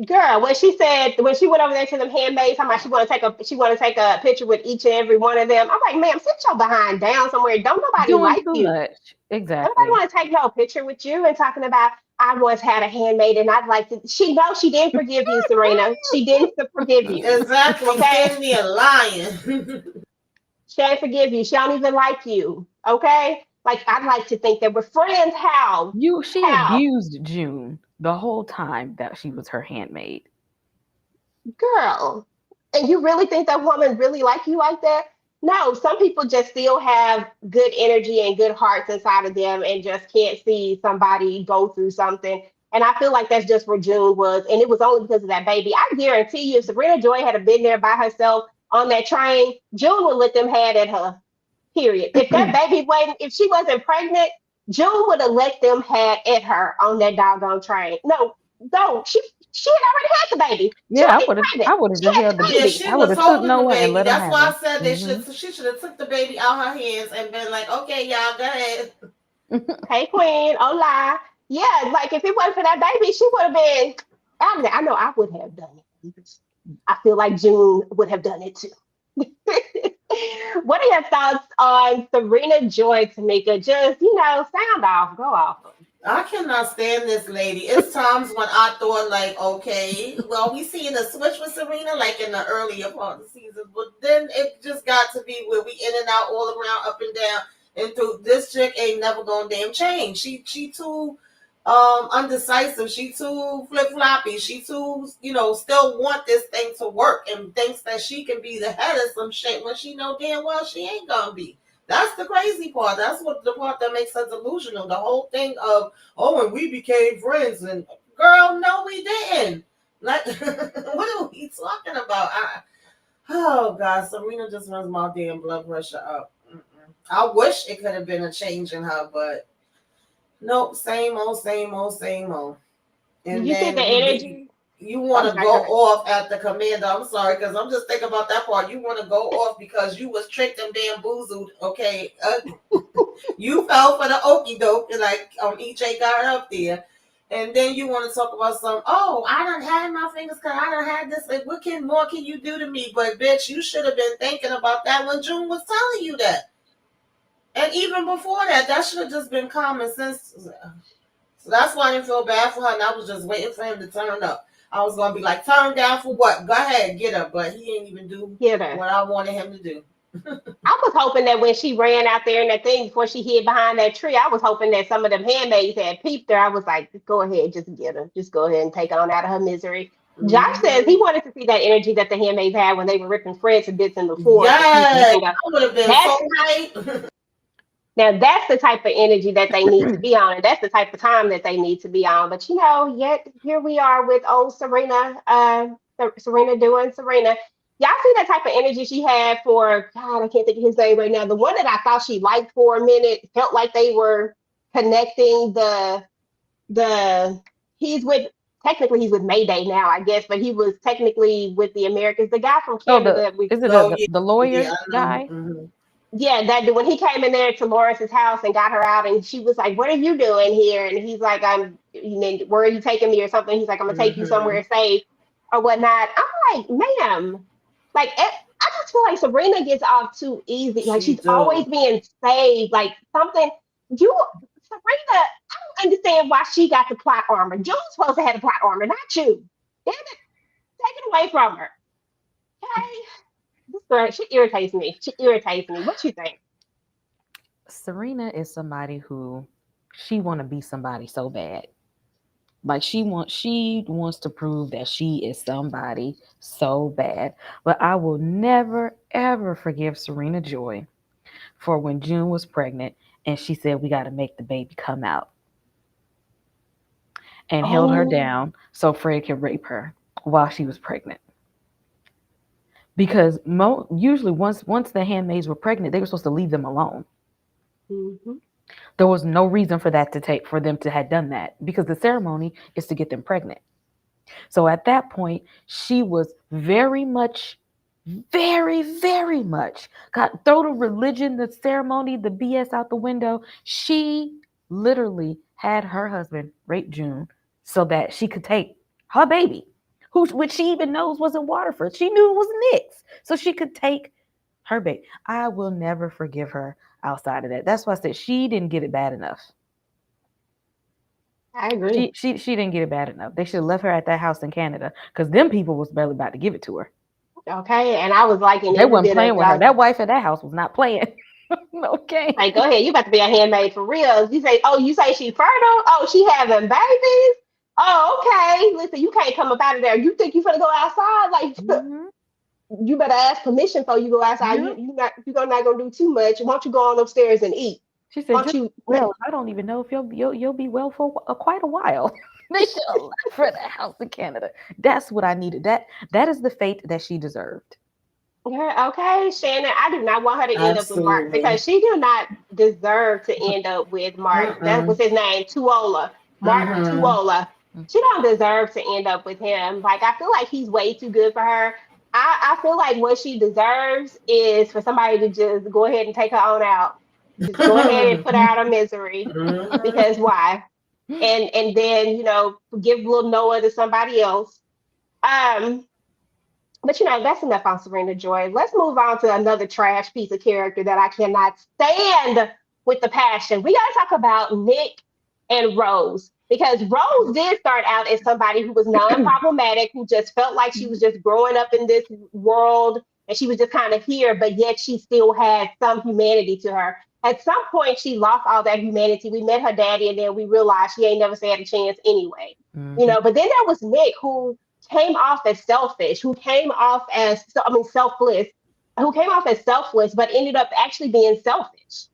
girl, when she said when she went over there to them handmaids, how much she want to take a picture with each and every one of them. I'm like, ma'am, sit your behind down somewhere. Don't nobody Doing like too you. much. Nobody Exactly. want to take no picture with you and talking about I once had a handmaid and I'd like to. She knows she didn't forgive you, Serena. She didn't forgive you. Exactly. Okay, Standing there lying. she didn't forgive you. She don't even like you. Okay, like I'd like to think that we're friends. How? She How? abused June the whole time that she was her handmaid. Girl, and you really think that woman really like you like that? No, some people just still have good energy and good hearts inside of them and just can't see somebody go through something. And I feel like that's just where June was. And it was only because of that baby. I guarantee you, if Sabrina Joy had been there by herself on that train, June would let them have at her. Period. If that baby wasn't, if she wasn't pregnant, June would have let them have at her on that doggone train. No, don't. She had already had the baby. She Yeah, wasn't even I pregnant. would have She just had held the the Yeah, baby. she I would was have took holding the Noah and let baby. him That's have why I him. said Hmm. she should have took the baby out her hands and been like, okay, y'all, go ahead. Hey, Queen. Hola. Yeah, like if it wasn't for that baby, she would have been. I know I would have done it. I feel like June would have done it too. What are your thoughts on Serena Joy, Tamika? Just, sound off, go off. I cannot stand this lady. It's times when I thought like, okay, well, we seeing a switch with Serena like in the earlier part of the season, but then it just got to be where we in and out all around, up and down. And through this chick ain't never gonna damn change. She too undecisive. She too flip floppy. She too still want this thing to work and thinks that she can be the head of some shit when she know damn well she ain't gonna be. That's the crazy part. That's what the part that makes her delusional. The whole thing of and we became friends and girl, no, we didn't. Like, what are we talking about? Oh God, Serena just runs my damn blood pressure up. Mm-mm. I wish it could have been a change in her, but nope, same old, same old, same old. Did And you see the then energy? you want I'm to sorry, go go ahead. off at the commander. I'm sorry, because I'm just thinking about that part. You want to go off because you was tricked and bamboozled. Okay, you fell for the okey doke, like EJ got up there. And then you want to talk about some, I done had my fingers cut. I done had this. Like, what more can you do to me? But bitch, you should have been thinking about that when June was telling you that. And even before that, that should have just been common sense. So that's why I didn't feel bad for her. And I was just waiting for him to turn up. I was going to be like, turn down for what? Go ahead, get her. But he didn't even do Get her. what I wanted him to do. I was hoping that when she ran out there in that thing before she hid behind that tree, I was hoping that some of them handmaids had peeped her. I was like, go ahead, just get her. Just go ahead and take on out of her misery. Josh says he Mhm. wanted to see that energy that the handmaids had when they were ripping Fred to bits in the forest a few Yes, seasons I ago. would have been so That's hyped. Now that's the type of energy that they need to be on, and that's the type of time that they need to be on. But yet here we are with old Serena, Serena doing Serena. Y'all see that type of energy she had for God, I can't think of his name right now. The one that I thought she liked for a minute, felt like they were connecting the he's with technically he's with Mayday now, I guess, but he was technically with the Americans. The guy from Oh, Canada that we is it Oh yeah, the yeah, lawyer I know. guy? Hmm. yeah, that when he came in there to Loris's house and got her out, and she was like, "What are you doing here?" And he's like, where are you taking me or something?" He's like, "I'm gonna take you Hmm. somewhere safe or whatnot." I'm like, "Ma'am, I just feel like Sabrina gets off too easy. Like She she's always do. being saved. Like something you, Sabrina, I don't understand why she got the plot armor. June's supposed to have the plot armor, not you. Damn it, take it away from her. Okay, this girl, she irritates me. She irritates me. What you think? Serena is somebody who she want to be somebody so bad. Like she wants to prove that she is somebody so bad. But I will never ever forgive Serena Joy for when June was pregnant and she said we got to make the baby come out and held her Oh. down so Fred could rape her while she was pregnant. Because usually once the handmaids were pregnant, they were supposed to leave them alone. Mhm. There was no reason for them to have done that because the ceremony is to get them pregnant. So at that point, she was very much got throw the religion, the ceremony, the BS out the window. She literally had her husband rape June so that she could take her baby, which she even knows wasn't Waterford. She knew it was Nick's, so she could take her baby. I will never forgive her outside of that. That's why I said she didn't get it bad enough. I agree. She didn't get it bad enough. They should have left her at that house in Canada because them people was barely about to give it to her. Okay, and I was liking They every wasn't bit of playing with her. Jontha. That wife at that house was not playing. Okay. Like, go ahead, you about to be a handmaid for real. You say, oh, you say she fertile? Oh, she having babies? Oh, okay. Listen, you can't come up out of there. You think you finna go outside? Like, Hmm. you better ask permission before you go outside. Yeah. You're not gonna do too much. Why don't you go on upstairs and eat? She Why said, don't "Just you? well, I don't even know if you'll be well for quite a while." They should have left her that house in Canada. That's what I needed. That is the fate that she deserved. Yeah, okay, Shannon. I do not want her to end up with Mark Absolutely. because she do not deserve to end up with Mark. That was Mm-mm. his name, Tuola. Mark Mm-hmm. Tuola. She don't deserve to end up with him. Like I feel like he's way too good for her. I feel like what she deserves is for somebody to just go ahead and take her on out. Just go ahead and put her out of misery. Mm-hmm. Because why? And then, give little Noah to somebody else. Um, but that's enough on Serena Joy. Let's move on to another trash piece of character that I cannot stand with the passion. We got to talk about Nick and Rose because Rose did start out as somebody who was non-problematic, who just felt like she was just growing up in this world and she was just kind of here, but yet she still had some humanity to her. At some point, she lost all that humanity. We met her daddy, and then we realized she ain't never had a chance anyway. Hmm. But then there was Nick, who came off as selfish, who came off as, selfless, who came off as selfless, but ended up actually being selfish.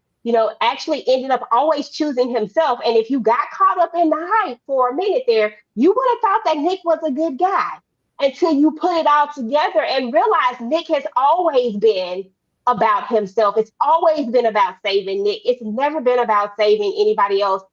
Actually ended up always choosing himself. And if you got caught up in the hype for a minute there, you would have thought that Nick was a good guy until you put it all together and realize Nick has always been about himself. It's always been about saving Nick. It's never been about saving anybody else.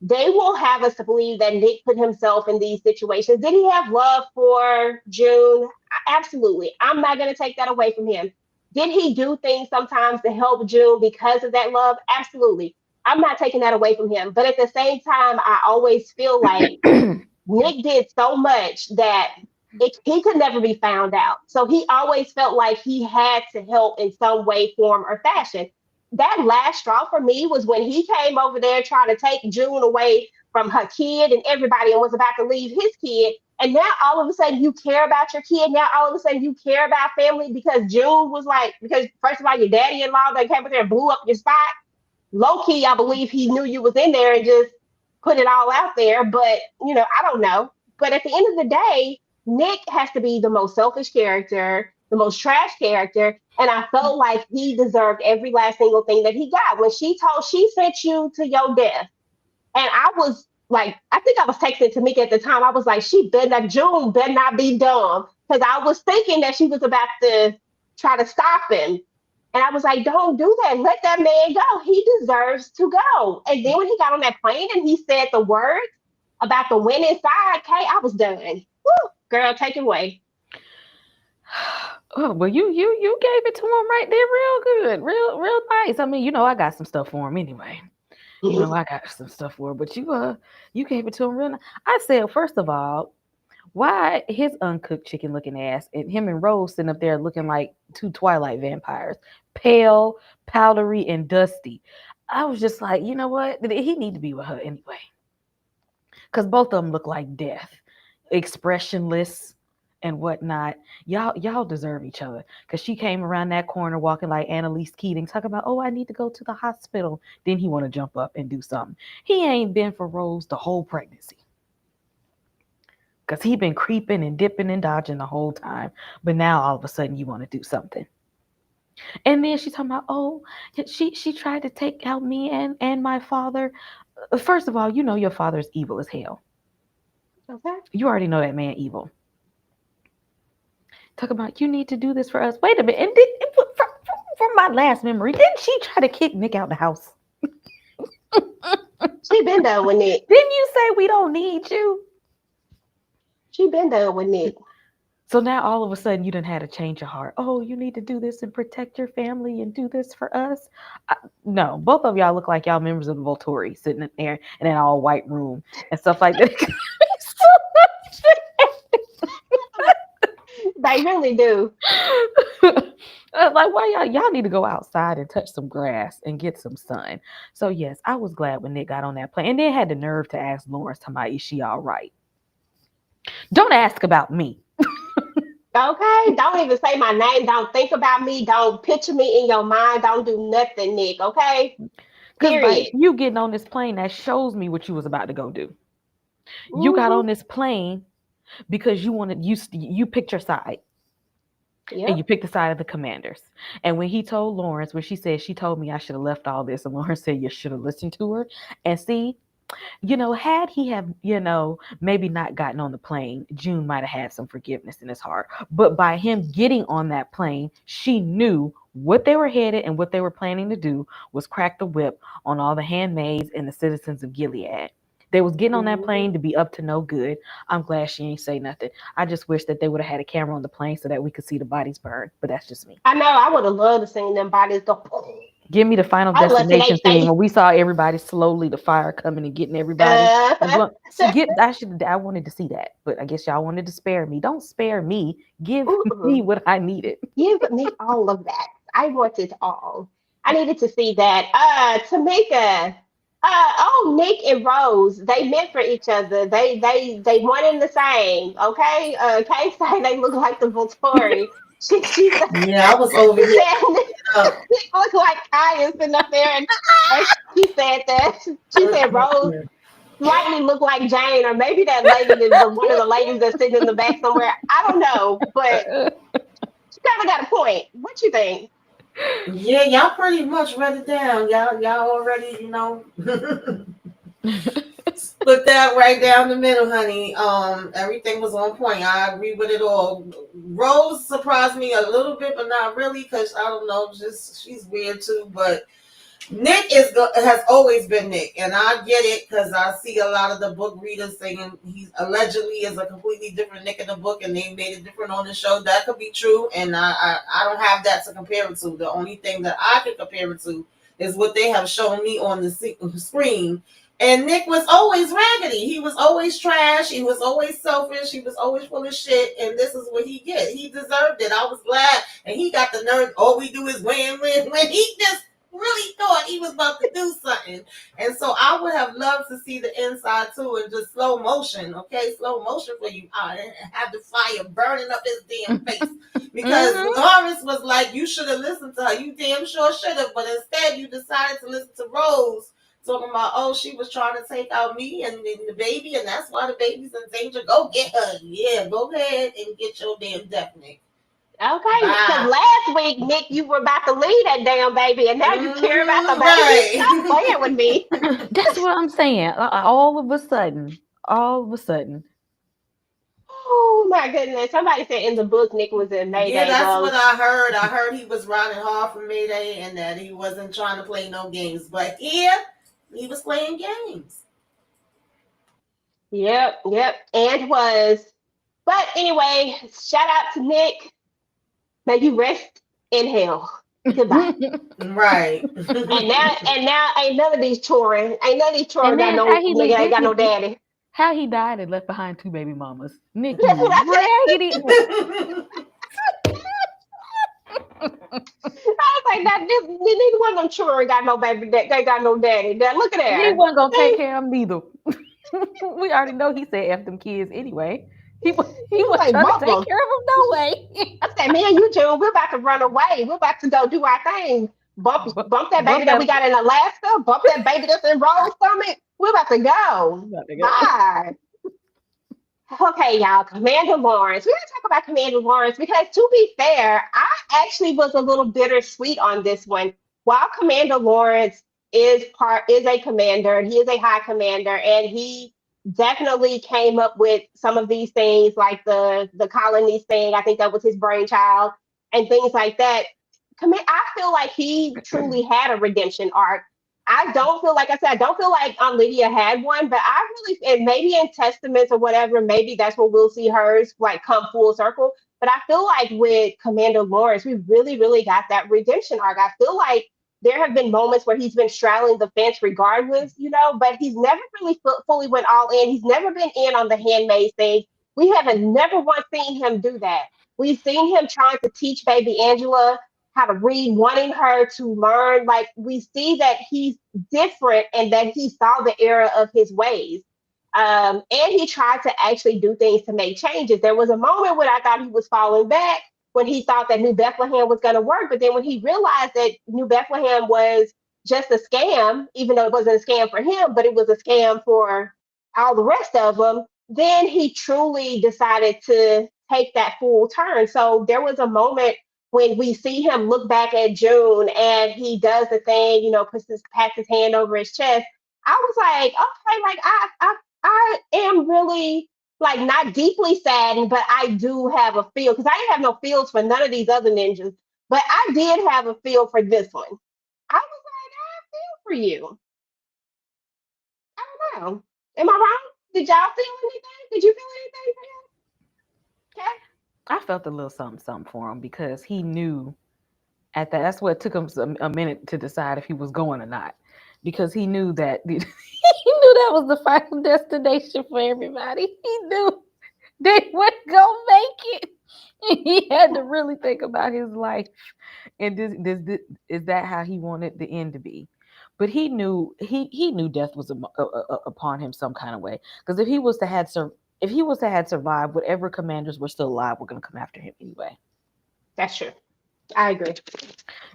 They will have us to believe that Nick put himself in these situations. Did he have love for June? Absolutely. I'm not going to take that away from him. Did he do things sometimes to help June because of that love? Absolutely. I'm not taking that away from him. But at the same time, I always feel like Nick did so much that he could never be found out. So he always felt like he had to help in some way, form, or fashion. That last straw for me was when he came over there trying to take June away from her kid and everybody and was about to leave his kid. And now all of a sudden you care about your kid. Now all of a sudden you care about family because June was like, because first of all, your daddy in law that came over there and blew up your spot. Low key, I believe he knew you was in there and just put it all out there. But I don't know. But at the end of the day, Nick has to be the most selfish character, the most trash character, and I felt like he deserved every last single thing that he got. When she sent you to your death, and I was like, I think I was texting to Mick at the time. I was like, June better not be dumb. Because I was thinking that she was about to try to stop him. And I was like, don't do that. Let that man go. He deserves to go. And then when he got on that plane and he said the words about the winning side, Kay, I was done. Woo, girl, take it away. Oh well, you gave it to him right there, real good, real nice. I mean, I got some stuff for him anyway. I got some stuff for him, but you gave it to him real nice. I said, first of all, why his uncooked chicken looking ass and him and Rose sitting up there looking like two Twilight vampires, pale, powdery, and dusty. I was just like, you know what? He need to be with her anyway, because both of them look like death, expressionless and whatnot. Y'all deserve each other, because she came around that corner walking like Annalise Keating, talking about, oh, I need to go to the hospital. Then he want to jump up and do something. He ain't been for Rose the whole pregnancy, because he been creeping and dipping and dodging the whole time. But now all of a sudden you want to do something. And then she's talking about, oh, she tried to take out me and my father. First of all, your father is evil as hell. Okay. You already know that man evil. Talk about, you need to do this for us. Wait a minute. And from my last memory, didn't she try to kick Nick out the house? She been done with Nick. Didn't you say we don't need you? She been done with Nick. So now all of a sudden you done had a change of heart. Oh, you need to do this and protect your family and do this for us. No, both of y'all look like y'all members of the Volturi sitting in there in an all white room and stuff like that. They really do. Like, why y'all need to go outside and touch some grass and get some sun. So yes, I was glad when Nick got on that plane, and then had the nerve to ask Lawrence, "Is she all right?" Don't ask about me. Okay? Don't even say my name. Don't think about me. Don't picture me in your mind. Don't do nothing, Nick. Okay? Because by Period. you getting on this plane, that shows me what you was about to go do. You got Mm-hmm. on this plane because you picked your side. And you Yep. picked the side of the commanders. And when he told Lawrence, when she said, she told me I should have left all this, and Lawrence said, you should have listened to her. And see, had he have, maybe not gotten on the plane, June might have had some forgiveness in his heart. But by him getting on that plane, she knew what they were headed, and what they were planning to do was crack the whip on all the handmaids and the citizens of Gilead. They was getting on that Mm-hmm. plane to be up to no good. I'm glad she ain't say nothing. I just wish that they would have had a camera on the plane so that we could see the bodies burn. But that's just me. I know. I would have loved to see them bodies go. Give me the Final I would love to see Destination they scene face. when we saw everybody slowly, the fire coming and getting everybody. Uh, I wanted to see that, but I guess y'all wanted to spare me. Don't spare me. Give me Ooh, what I needed. give me all of that. I wanted all. I needed to see that. Tamika. Oh, Nick and Rose, they meant for each other. They one and the same. Okay. Kay say they look like the Volturi. She said Yeah, I was over she here. said they look like Kaya sitting up there, and she said that she said Rose slightly look like Jane, or maybe that lady is the one of the ladies that's sitting in the back somewhere. I don't know, but she kind of got a point. What you think? Yeah, y'all pretty much read it down. Y'all already, split that right down the middle, honey. Everything was on point. I agree with it all. Rose surprised me a little bit, but not really, because I don't know, just she's weird too. But Nick has always been Nick, and I get it because I see a lot of the book readers saying he allegedly is a completely different Nick in the book, and they made it different on the show. That could be true, and I don't have that to compare it to. The only thing that I can compare it to is what they have shown me on the screen. And Nick was always raggedy. He was always trash. He was always selfish. He was always full of shit. And this is what he get. He deserved it. I was glad, and he got the nerve. All we do is win, win, win. He just really thought he was about to do something. And so I would have loved to see the inside too, in just slow motion, okay? Slow motion for you. And have the fire burning up his damn face. Because Lawrence was like, you should have listened to her. You damn sure should have. But instead, you decided to listen to Rose talking about, oh, she was trying to take out me and the baby, and that's why the baby's in danger. Go get her. Yeah, go ahead and get your damn death, Nick. Okay, because Bye. last week, Nick, you were about to leave that damn baby, and now you care about the baby. Stop Right. playing with me. That's what I'm saying. All of a sudden, Oh my goodness! Somebody said in the book Nick was in Yeah, Mayday. that's what Well, I heard. I heard he was running hard for Mayday and that he wasn't trying to play no games. But here, he was playing games. yep, and was. But anyway, shout out to Nick. May you rest in hell. Goodbye. Right. And now, ain't none of these children, and got then no nigga, ain't got no daddy. how he died and left behind 2 baby mamas. Nick, That's what you I said. raggedy. I was like, that neither one of them children got no baby, they got no daddy. Now look at He there. wasn't gonna take He care of them neither. We already know he said F them kids anyway. He was wasn't like, trying to bump take them. care of them no way. I said, me and you, June, we're about to run away. We're about to go do our thing. Bump that baby Bump that that we got in Alaska. Bump that baby that's in Rose Summit. We're about to go. about to go. Bye. Okay, y'all, Commander Lawrence. We're gonna talk about Commander Lawrence because, to be fair, I actually was a little bittersweet on this one. While Commander Lawrence is a commander, he is a high commander, and he definitely came up with some of these things, like the colonies thing. I think that was his brainchild, and things like that. I feel like he truly had a redemption arc. I don't feel like I said, I don't feel like Lydia had one, but I really, and maybe in Testaments or whatever, maybe that's where we'll see hers like come full circle. But I feel like with Commander Lawrence, we really, really got that redemption arc. I feel like there have been moments where he's been straddling the fence regardless, but he's never really fully went all in. He's never been in on the Handmaid thing. We haven't never once seen him do that. We've seen him trying to teach baby Angela how to read, wanting her to learn. Like we see that he's different and that he saw the error of his ways. And he tried to actually do things to make changes. There was a moment when I thought he was falling back when he thought that New Bethlehem was going to work. But then when he realized that New Bethlehem was just a scam, even though it wasn't a scam for him, but it was a scam for all the rest of them, then he truly decided to take that full turn. So there was a moment when we see him look back at June and he does the thing, pats his hand over his chest. I was like, okay, like I am really like not deeply saddened, but I do have a feel because I didn't have no feels for none of these other ninjas, but I did have a feel for this one. I was like, I feel for you. I don't know. Am I wrong? Did y'all feel anything? Did you feel anything for him? Okay. I felt a little something for him because he knew that's what took him a minute to decide if he was going or not, because he knew that he knew that was the final destination for everybody. He knew they weren't gonna make it. He had to really think about his life, and this is that how he wanted the end to be. But he knew he knew death was upon him some kind of way, because if he was to had survived, whatever commanders were still alive were going to come after him anyway. That's true. I agree.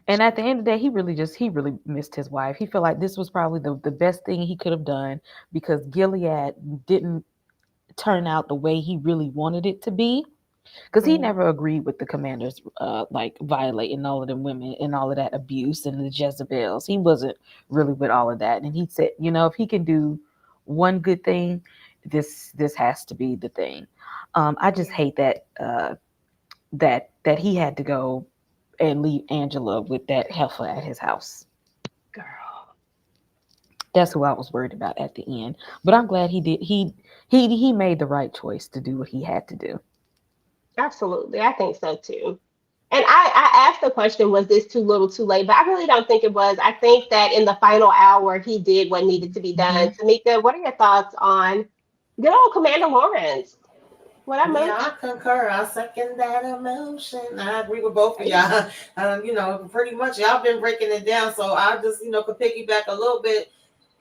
And at the end of the day, he really missed his wife. He felt like this was probably the best thing he could have done, because Gilead didn't turn out the way he really wanted it to be. Because he never agreed with the commanders, like violating all of them women and all of that abuse and the Jezebels. He wasn't really with all of that. And he said, if he can do one good thing, this has to be the thing. I just hate that that he had to go and leave Angela with that heifer at his house. Girl. That's who I was worried about at the end. But I'm glad he did. He made the right choice to do what he had to do. Absolutely. I think so too. And I asked the question, was this too little too late? But I really don't think it was. I think that in the final hour, he did what needed to be done. Tamika, what are your thoughts on good old Commander Lawrence? What I Yeah, moved? I concur. I second that emotion. I agree with both of y'all. Pretty much y'all been breaking it down. So I just, could piggyback a little bit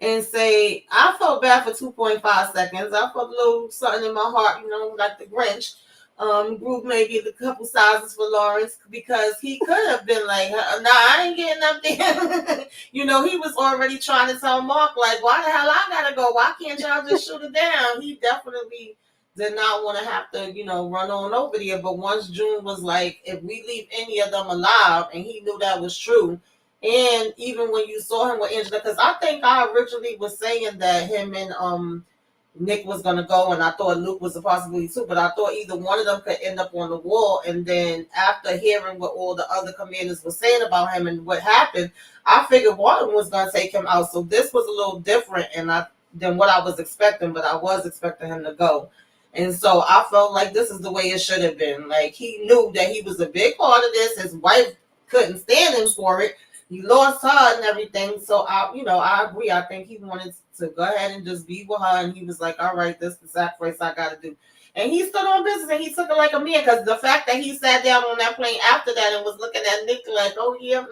and say I felt bad for 2.5 seconds. I felt a little something in my heart, like the Grinch. group, maybe a couple sizes for Lawrence, because he could have been like, nah, I ain't getting up there. He was already trying to tell Mark, like, why the hell I gotta go? Why can't y'all just shoot it down? He definitely did not want to have to, run on over there. But once June was like, if we leave any of them alive, and he knew that was true. And even when you saw him with Angela, because I think I originally was saying that him and Nick was gonna go, and I thought Luke was a possibility too, but I thought either one of them could end up on the wall. And then after hearing what all the other commanders were saying about him and what happened, I figured one was gonna take him out. So this was a little different than what I was expecting, but I was expecting him to go. And so I felt like this is the way it should have been. Like, he knew that he was a big part of this. His wife couldn't stand him for it. He lost her and everything. So I agree. I think he wanted to go ahead and just be with her. And he was like, all right, this is the sacrifice I got to do. And he stood on business, and he took it like a man, because the fact that he sat down on that plane after that and was looking at Nick like, oh yeah,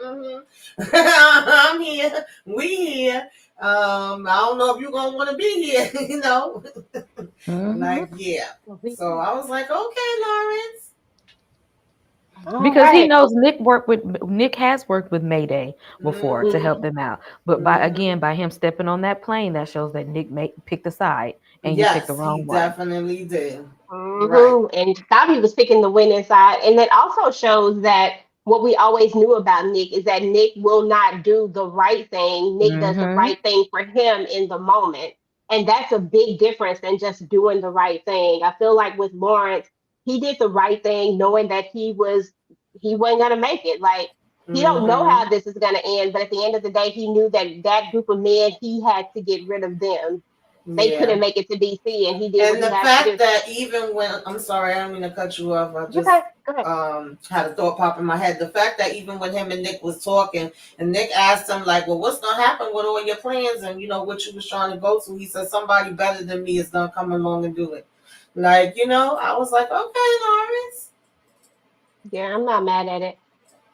I'm here, we here. I don't know if you're gonna want to be here, like, yeah. So I was like, okay, Lawrence. Because he knows Nick has worked with Mayday before to help them out. But by him stepping on that plane, that shows that Nick picked a side, and he picked the wrong one. Definitely did. Right. And thought he was picking the winning side. And that also shows that what we always knew about Nick is that Nick will not do the right thing. Nick does the right thing for him in the moment. And that's a big difference than just doing the right thing. I feel like with Lawrence, he did the right thing knowing that he wasn't gonna make it. Like, he don't know how this is gonna end, but at the end of the day, he knew that that group of men, he had to get rid of them. They couldn't make it to DC, and he did. And the fact that even when, I'm sorry, I don't mean to cut you off. I just had a thought pop in my head. The fact that even when him and Nick was talking, and Nick asked him like, "Well, what's gonna happen with all your plans and what you was trying to go to?" He said, "Somebody better than me is gonna come along and do it." Like, I was like, okay, Lawrence. Yeah, I'm not mad at it.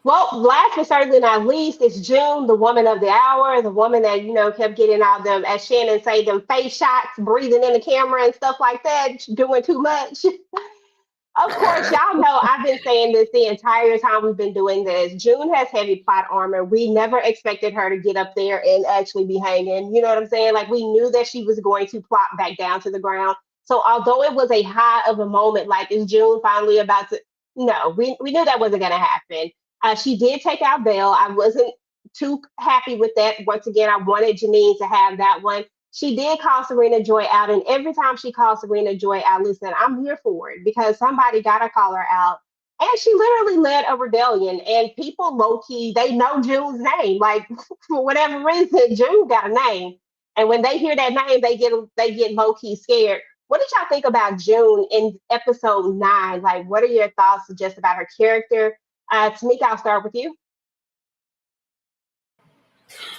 Well, last but certainly not least, it's June, the woman of the hour, the woman that, kept getting all them, as Shannon say, them face shots, breathing in the camera and stuff like that, doing too much. Of course, y'all know I've been saying this the entire time we've been doing this. June has heavy plot armor. We never expected her to get up there and actually be hanging. You know what I'm saying? Like, we knew that she was going to plop back down to the ground. So although it was a high of a moment, like, is June finally about to? No, we knew that wasn't going to happen. She did take out Belle. I wasn't too happy with that. Once again, I wanted Janine to have that one. She did call Serena Joy out, and every time she calls Serena Joy out, listen, I'm here for it, because somebody gotta call her out. And she literally led a rebellion, and people low key, they know June's name. Like, for whatever reason, June got a name, and when they hear that name, they get low key scared. What did y'all think about June in episode 9? Like, what are your thoughts just about her character? Tamika, I'll start with you.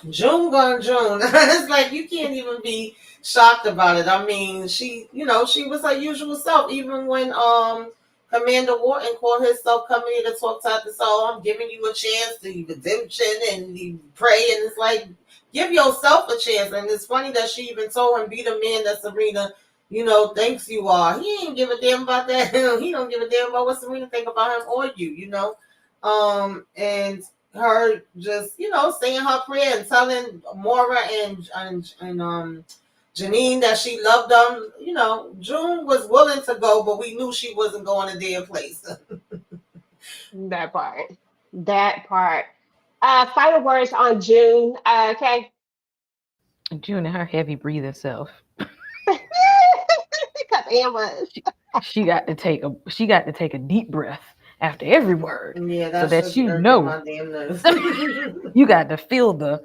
June gone June. It's like you can't even be shocked about it. I mean, she was her usual self. Even when Commander Wharton called herself coming here to talk to her, so I'm giving you a chance to redemption and you pray, and it's like, give yourself a chance. And it's funny that she even told him, be the man that Serena, thinks you are. He ain't give a damn about that. He don't give a damn about what Serena think about him or you, and her just, saying her prayer and telling Maura and Janine that she loved them. June was willing to go, but we knew she wasn't going to their place. That part. That part. Final words on June. Okay. June and her heavy breathing self. Because Emma. She got to take a deep breath after every word, yeah, so that my damn nerves. You got to feel the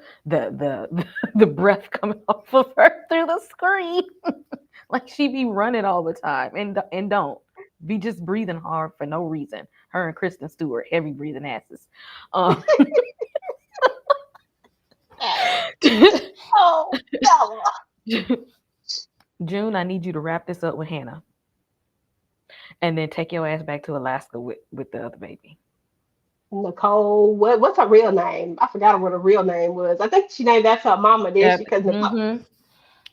breath coming off of her through the screen. Like she be running all the time, and don't be just breathing hard for no reason. Her and Kristen Stewart, heavy breathing asses. Oh, June, I need you to wrap this up with Hannah, and then take your ass back to Alaska with the other baby. Nicole. What's her real name? I forgot what her real name was. I think she named that her mama, did she? Because Mm-hmm.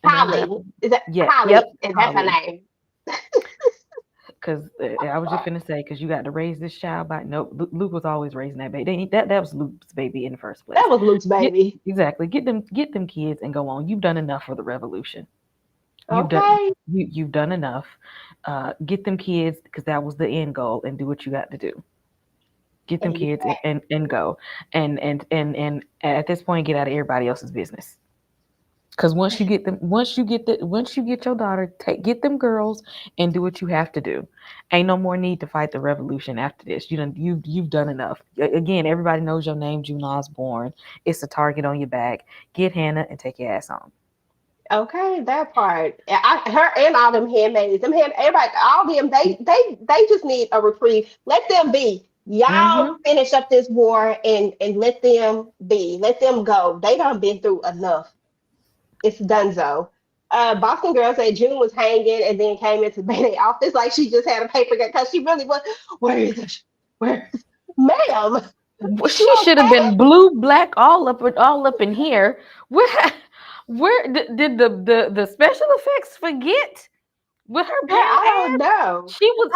Holly. Is that Yeah. Holly? Yep. Is that her name? Because I was just gonna say, because you got to raise this child by nope. Luke was always raising that baby. That was Luke's baby in the first place. That was Luke's Get baby. exactly get them kids and go on. You've done enough for the revolution. Okay. You've done enough. Get them kids because that was the end goal, and do what you got to do. Get them kids and go, and at this point, get out of everybody else's business. Because once you get your daughter, get them girls and do what you have to do. Ain't no more need to fight the revolution after this. You've done enough. Again, everybody knows your name, June Osborne. It's a target on your back. Get Hannah and take your ass on. Okay, that part. Her and all them handmaids, everybody, all them, they just need a reprieve. Let them be. Y'all Mm-hmm. finish up this war and let them be. Let them go. They done been through enough. It's donezo. Boston girl said June was hanging and then came into Bayday office like she just had a paper cut because she really was. Where is it? Where, ma'am? She should have been blue, black, all up in here. Where did the special effects forget with her brown I hair? don't know. She was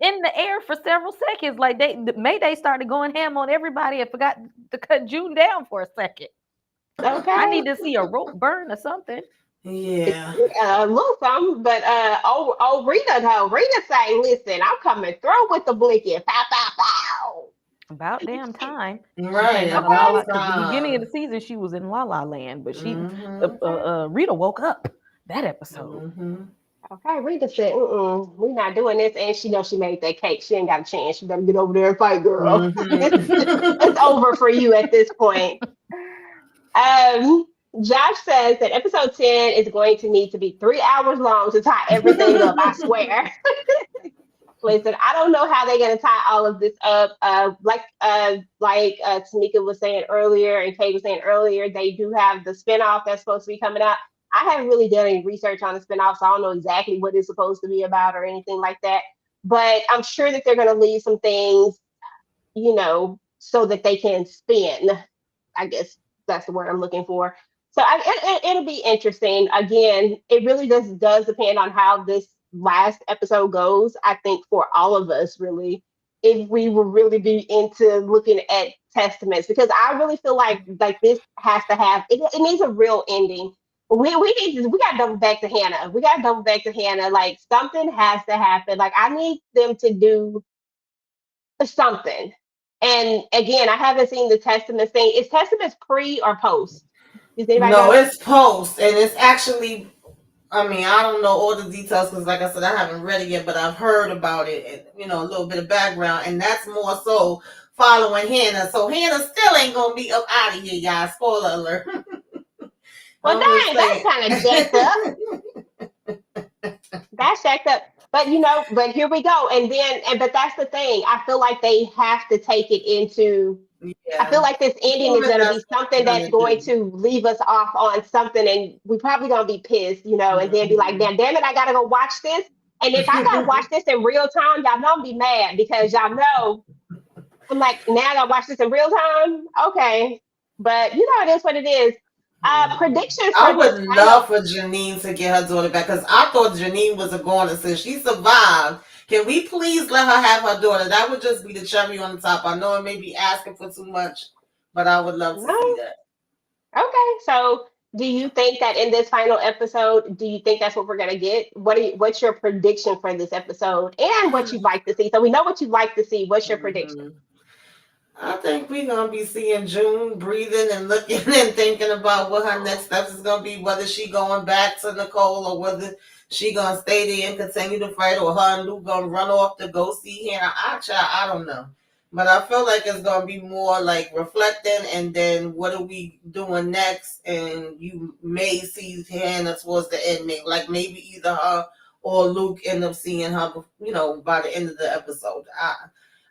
in the air for several seconds. Like Mayday started going ham on everybody and forgot to cut June down for a second. Okay. I need to see a rope burn or something. Yeah. Little something, but Rita though. Rita saying, "Listen, I'm coming through with the blinking, pow pow pow." About damn time. Right. Because About the beginning of time. the season she was in La La Land, but Mm-hmm. Rita woke up that episode. Mm-hmm. Okay, Rita said, we're not doing this. And she knows she made that cake. She ain't got a chance. She better get over there and fight, girl. It's Mm-hmm. over for you at this point. Um, Josh says that episode 10 is going to need to be 3 hours long to tie everything up, I swear. Listen, I don't know how they're going to tie all of this up. Like Tamika was saying earlier and Kay was saying earlier, they do have the spinoff that's supposed to be coming out. I haven't really done any research on the spinoff, so I don't know exactly what it's supposed to be about or anything like that. But I'm sure that they're going to leave some things, so that they can spin. I guess that's the word I'm looking for. So it'll be interesting. Again, it really does depend on how this last episode goes. I think for all of us, really, if we will really be into looking at testaments, because I really feel like this has to have it needs a real ending. We got to double back to Hannah. We got to double back to Hannah. Like something has to happen. Like I need them to do something. And again, I haven't seen the Testaments thing. Is Testaments pre or post? Does anybody No, know? it's post, and it's actually. I mean, I don't know all the details because, like I said, I haven't read it yet, but I've heard about it, and a little bit of background, and that's more so following Hannah. So Hannah still ain't gonna be up out of here, y'all. Spoiler alert. Well, I'm just dang, that's saying. kind of jacked up. That's jacked up. But here we go. But that's the thing. I feel like they have to take it into. I feel Yeah, like this ending is assuming going to that's be what something they're that's gonna going do. to leave us off on something, and we probably going to be pissed, and then be like, Mhm. damn it, I got to go watch this. And if I got to watch this in real time, y'all know I'm be mad because y'all know I'm like, now I got to watch this in real time. Okay, but it is what it is. Predictions I for this would final. love for Janine to get her daughter back because I thought Janine was a goner since she survived. Can we please let her have her daughter? That would just be the cherry on the top. I know it may be asking for too much, but I would love to see No. that. Okay, so do you think that in this final episode, do you think that's what we're gonna get? What's your prediction for this episode and what you'd like to see? So we know what you'd like to see. What's your prediction? Mhm. I think we're gonna be seeing June breathing and looking and thinking about what her next steps is gonna be, whether she going back to Nicole or whether she gonna stay there and continue to fight, or her and Luke gonna run off to go see Hannah. I don't know. But I feel like it's gonna be more like reflecting and then what are we doing next? And you may see Hannah towards the end, like maybe either her or Luke end up seeing her, by the end of the episode.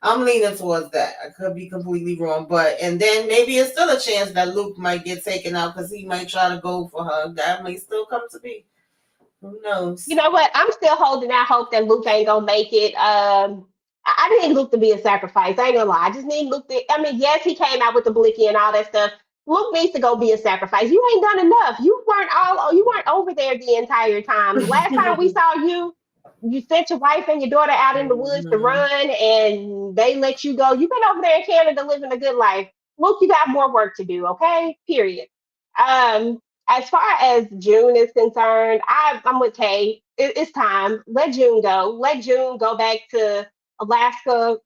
I'm leaning towards that. I could be completely wrong, and then maybe it's still a chance that Luke might get taken out because he might try to go for her. That may still come to be. Who knows? You know what? I'm still holding out hope that Luke ain't gonna make it. I need Luke to be a sacrifice. I ain't gonna lie. I just need Luke to. I mean, yes, he came out with the blicky and all that stuff. Luke needs to go be a sacrifice. You ain't done enough. You weren't over there the entire time. The last time we saw you, you sent your wife and your daughter out in the woods to Mhm. run, and they let you go. You've been over there in Canada living a good life. Look, you got more work to do. Okay, period. Um, as far as June is concerned, I'm with Kay. It's time. Let June go. Let June go back to Alaska,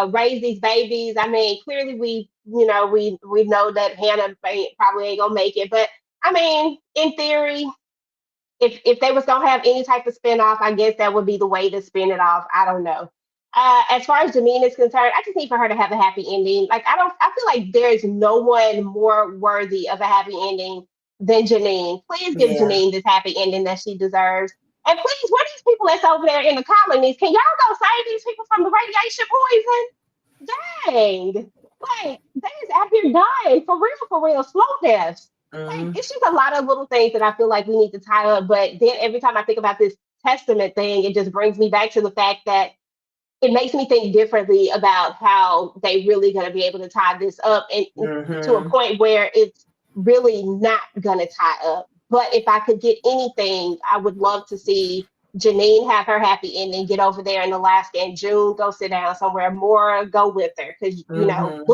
raise these babies. I mean, clearly we know that Hannah probably ain't gonna make it, but I mean, in theory, if they was gonna have any type of spinoff, I guess that would be the way to spin it off. I don't know. As far as Janine is concerned, I just need for her to have a happy ending. Like I feel like there's no one more worthy of a happy ending than Janine. Please give Yeah. Janine this happy ending that she deserves. And please, what are these people that's over there in the colonies? Can y'all go save these people from the radiation poison? Dang. Like, they is out here dying for real, slow deaths. Like, Mhm. it's just a lot of little things that I feel like we need to tie up. But then every time I think about this testament thing, it just brings me back to the fact that it makes me think differently about how they really going to be able to tie this up and to a Mhm. point where it's really not going to tie up. But if I could get anything, I would love to see Janine have her happy ending, get over there in Alaska, and June go sit down somewhere. More go with her because Mhm.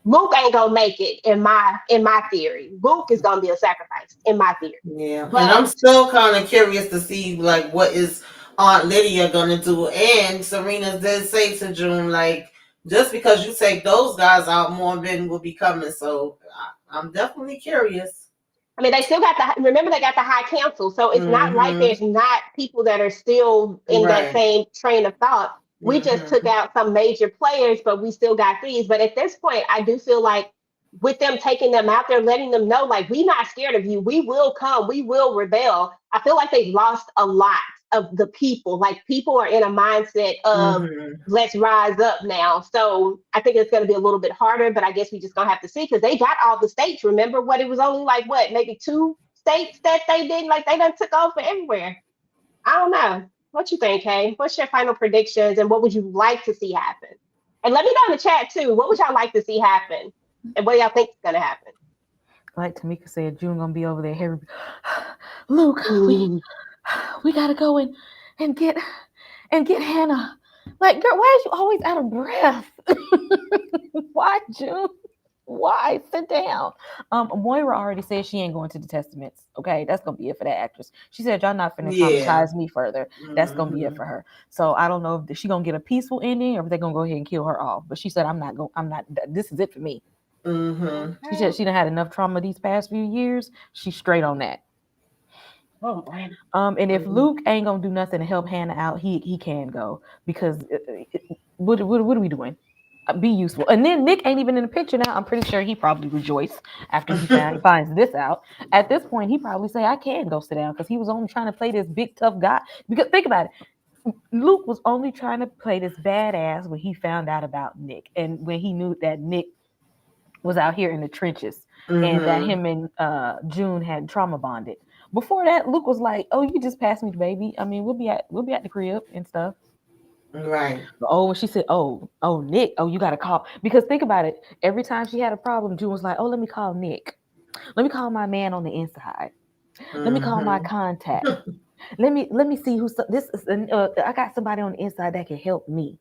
Luke ain't gonna make it in my theory. Luke is gonna be a sacrifice in my theory. Yeah, and I'm But still kind of curious to see like what is Aunt Lydia gonna do. And Serena did say to June, like, just because you take those guys out, more men will be coming. So I'm definitely curious. I mean, they still got remember they got the high council, so it's not like Mm-hmm. there's not people that are still in that Right. same train of thought. We just took Mm-hmm. out some major players, but we still got these. But at this point, I do feel like with them taking them out there, letting them know, like, we not scared of you. We will come. We will rebel. I feel like they've lost a lot of the people. Like, people are in a mindset of Mm-hmm. let's rise up now. So I think it's going to be a little bit harder, but I guess we just gonna have to see because they got all the states. Remember what it was only like what maybe two states that they did like they done took over everywhere. I don't know. What you think, Kay? What's your final predictions and what would you like to see happen? And let me know in the chat too. What would y'all like to see happen? And what do y'all think is gonna happen? Like Tamika said, June gonna be over there. Harry, Luke, Ooh. we gotta go and get Hannah. Like, girl, why is you always out of breath? Why, June? Why? Sit down. Moira already said she ain't going to the Testaments. Okay, that's gonna be it for that actress. She said y'all not finna Yeah. traumatize me further. That's gonna be it Mm-hmm. for her. So I don't know if she gonna get a peaceful ending or if they're gonna go ahead and kill her off. But she said I'm not going. I'm not. This is it for me. Mm-hmm. She said Okay. she done had enough trauma these past few years. She's straight on that. Oh man. And if Luke ain't gonna do nothing to help Hannah out, he can go because what are we doing? Be useful. And then Nick ain't even in the picture now. I'm pretty sure he probably rejoiced after finds this out. At this point, he probably say I can go sit down because he was only trying to play this big tough guy. Because think about it, Luke was only trying to play this badass when he found out about Nick and when he knew that Nick was out here in the trenches and that Mm-hmm. him and June had trauma bonded. Before that, Luke was like, "Oh, you just passed me the baby. I mean, we'll be at the crib and stuff." Right. But when she said, "Oh, Nick, oh, you got to call," because think about it. Every time she had a problem, June was like, "Oh, let me call Nick. Let me call my man on the inside. Let me call my Mm-hmm. contact. Let me see who's this is. I got somebody on the inside that can help me."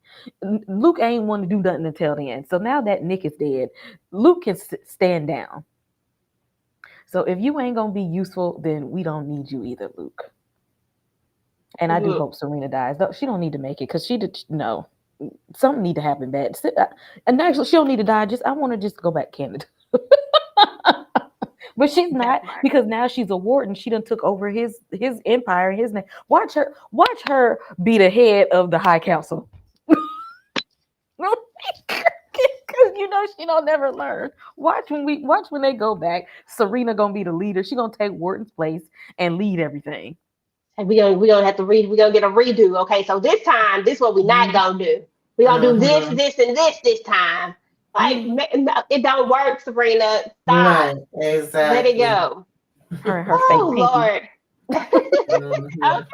Luke ain't want to do nothing until the end. So now that Nick is dead, Luke can stand down. So if you ain't gonna be useful, then we don't need you either, Luke. And I do Ugh. hope Serena dies. Though she don't need to make it because she did no. Something need to happen bad. And actually, she don't need to die. Just I want to just go back to Canada. But she's That not part. because now she's a warden. She done took over his empire, his name. Watch her be the head of the High Council. Because she don't never learn. Watch when they go back. Serena gonna be the leader. She gonna take Wharton's place and lead everything. And we gonna have to read. We're gonna get a redo. Okay, so this time, this is what we not Mhm. gonna do. We're gonna do this, Mm-hmm. this, and this time. Like no, it don't work, Sabrina. Stop. Right. Let it Exactly. go. Her and her fake Oh pinky. Lord. Mm-hmm. Okay.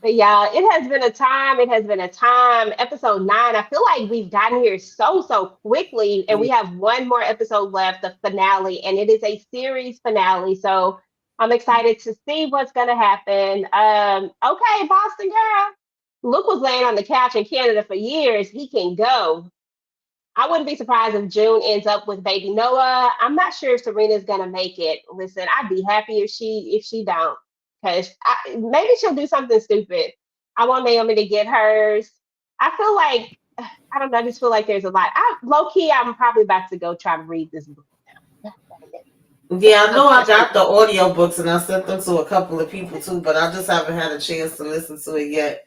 But yeah, it has been a time. It has been a time. Episode 9. I feel like we've gotten here so quickly, and we have one more episode left, the finale, and it is a series finale. So I'm excited to see what's gonna happen. Okay, Boston girl. Luke was laying on the couch in Canada for years. He can go. I wouldn't be surprised if June ends up with baby Noah. I'm not sure if Serena's gonna make it. Listen, I'd be happy if she don't, because maybe she'll do something stupid. I want Naomi to get hers. I feel like I don't know. I just feel like there's a lot. Low key, I'm probably about to go try to read this book now. Yeah, I know I That's got the audiobooks and I sent them to a couple of people too, but I just haven't had a chance to listen to it yet.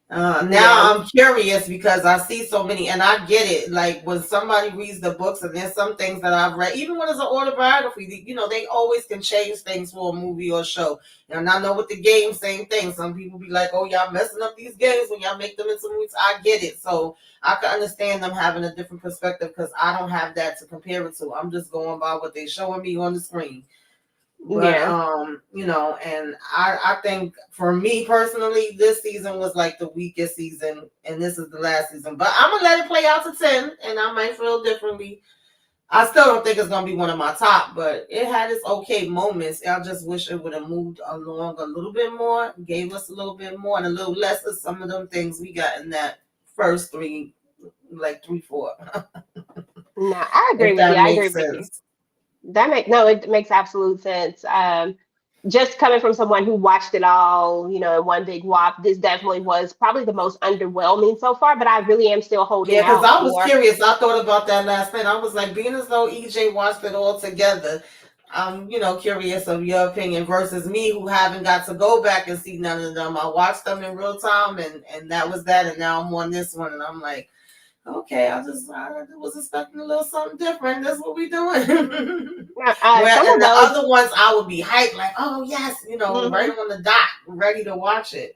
yeah, Now I'm curious because I see so many, and I get it. Like when somebody reads the books, and there's some things that I've read, even when it's an autobiography, they always can change things for a movie or show. And I know with the game, same thing. Some people be like, "Oh, y'all messing up these games when y'all make them into movies." I get it, so I can understand them having a different perspective because I don't have that to compare it to. I'm just going by what they're showing me on the screen. But yeah. and I think for me personally, this season was like the weakest season, and this is the last season. But I'm gonna let it play out to 10, and I might feel differently. I still don't think it's gonna be one of my top, but it had its okay moments. I just wish it would have moved along a little bit more, gave us a little bit more, and a little less of some of them things we got in that first three, like 3, 4. No, I agree If with you. that I agree makes with you. sense. It makes absolute sense. Just coming from someone who watched it all, in one big whop, this definitely was probably the most underwhelming so far. But I really am still holding Yeah, because out I was for. curious. I thought about that last night. I was like, being as though EJ watched it all together, I'm, curious of your opinion versus me who haven't got to go back and see none of them. I watched them in real time and that was that. And now I'm on this one and I'm like, okay, I was expecting a little something different. That's what we doing. Where Some and of the those. other ones I would be hyped, like, oh yes, right Mhm. on the dot, ready to watch it.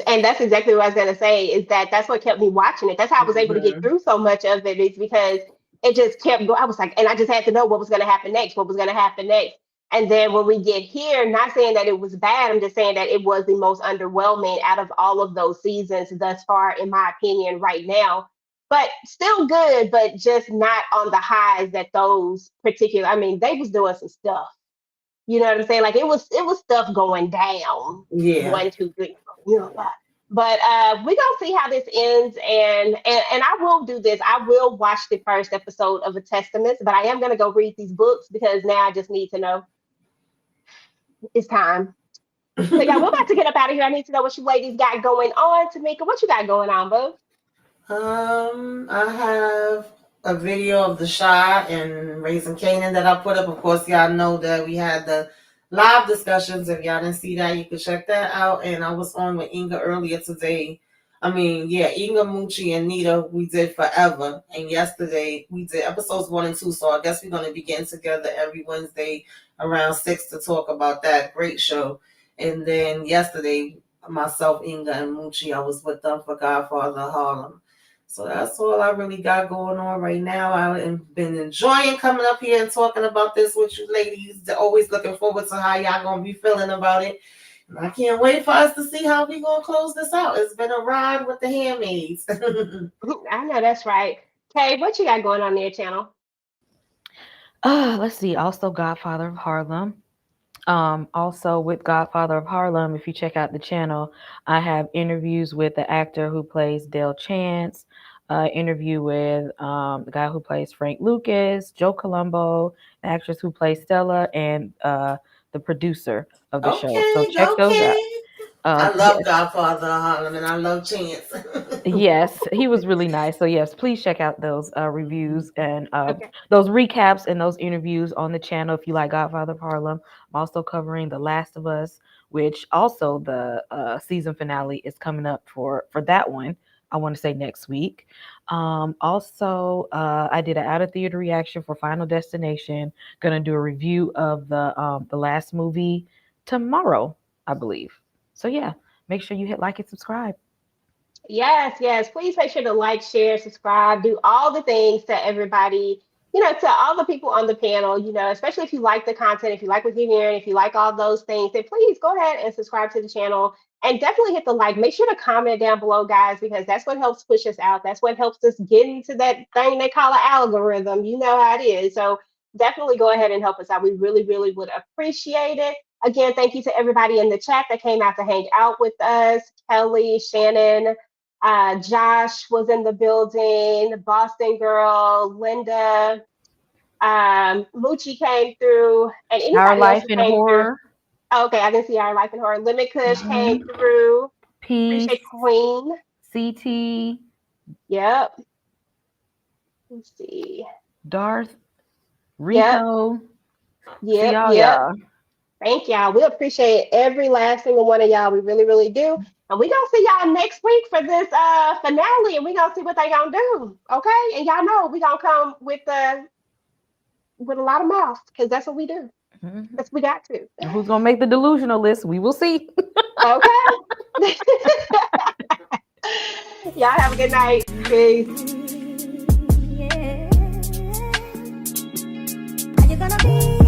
And that's exactly what I was going to say, is that's what kept me watching it. That's how I was able to get Hmm. through so much of it, is because it just kept going. I was like, and I just had to know what was going to happen next, what was going to happen next. And then when we get here, not saying that it was bad, I'm just saying that it was the most underwhelming out of all of those seasons thus far, in my opinion, right now. But still good, but just not on the highs that those particular. I mean, they was doing some stuff. You know what I'm saying? Like it was stuff going down. Yeah. 1, 2, 3, 4. But we're gonna see how this ends, and I will do this. I will watch the first episode of A Testament, but I am gonna go read these books because now I just need to know it's time. So yeah, we're about to get up out of here. I need to know what you ladies got going on. Tamika, what you got going on, boo? I have a video of the shot and Raising Canaan that I put up. Of course, y'all know that we had the live discussions. If y'all didn't see that, you can check that out. And I was on with Inga earlier today. I mean, yeah, Inga, Moochie, and Nita, we did Forever. And yesterday we did episodes 1 and 2. So I guess we're going to be getting together every Wednesday around 6 to talk about that great show. And then yesterday, myself, Inga, and Moochie, I was with them for Godfather Harlem. So that's all I really got going on right now. I've been enjoying coming up here and talking about this with you ladies. Always looking forward to how y'all gonna be feeling about it. And I can't wait for us to see how we gonna close this out. It's been a ride with the handmaids. I know that's right. Kay, what you got going on your channel? Let's see. Also, Godfather of Harlem. Also with Godfather of Harlem, if you check out the channel, I have interviews with the actor who plays Dale Chance, interview with the guy who plays Frank Lucas, Joe Colombo, the actress who plays Stella, and the producer of the show. So Okay, check those out. okay. I love Yes, Godfather Harlem and I love Chance. yes, he was really nice. So yes, please check out those reviews and Okay. those recaps and those interviews on the channel if you like Godfather of Harlem. I'm also covering The Last of Us, which also the season finale is coming up for that one. I want to say next week. I did an out of theater reaction for Final Destination. Gonna do a review of the last movie tomorrow, I believe. So yeah, make sure you hit like and subscribe. Yes, yes. Please make sure to like, share, subscribe, do all the things to everybody, to all the people on the panel, especially if you like the content, if you like what you're hearing, if you like all those things, then please go ahead and subscribe to the channel and definitely hit the like. Make sure to comment down below, guys, because that's what helps push us out. That's what helps us get into that thing they call an algorithm. You know how it is. So definitely go ahead and help us out. We really, really would appreciate it. Again, thank you to everybody in the chat that came out to hang out with us. Kelly, Shannon, Josh was in the building, Boston Girl, Linda, Moochie came through, and Our anybody else life who in came through. horror. Oh, okay, I didn't see Our Life in Horror. Limit Kush came Mhm. through. Peace. Appreciate Queen. CT. Yep. Let's see. Darth. Yep. Rico. See Yep. y'all, Yep. y'all. Thank y'all. We appreciate every last single one of y'all. We really, really do. And we gonna see y'all next week for this finale, and we gonna see what they gonna do. Okay? And y'all know we gonna come with a lot of mouth, because that's what we do. Mhm. That's we got to. Who's gonna make the delusional list? We will see. Okay. Y'all have a good night. Peace. Are you gonna be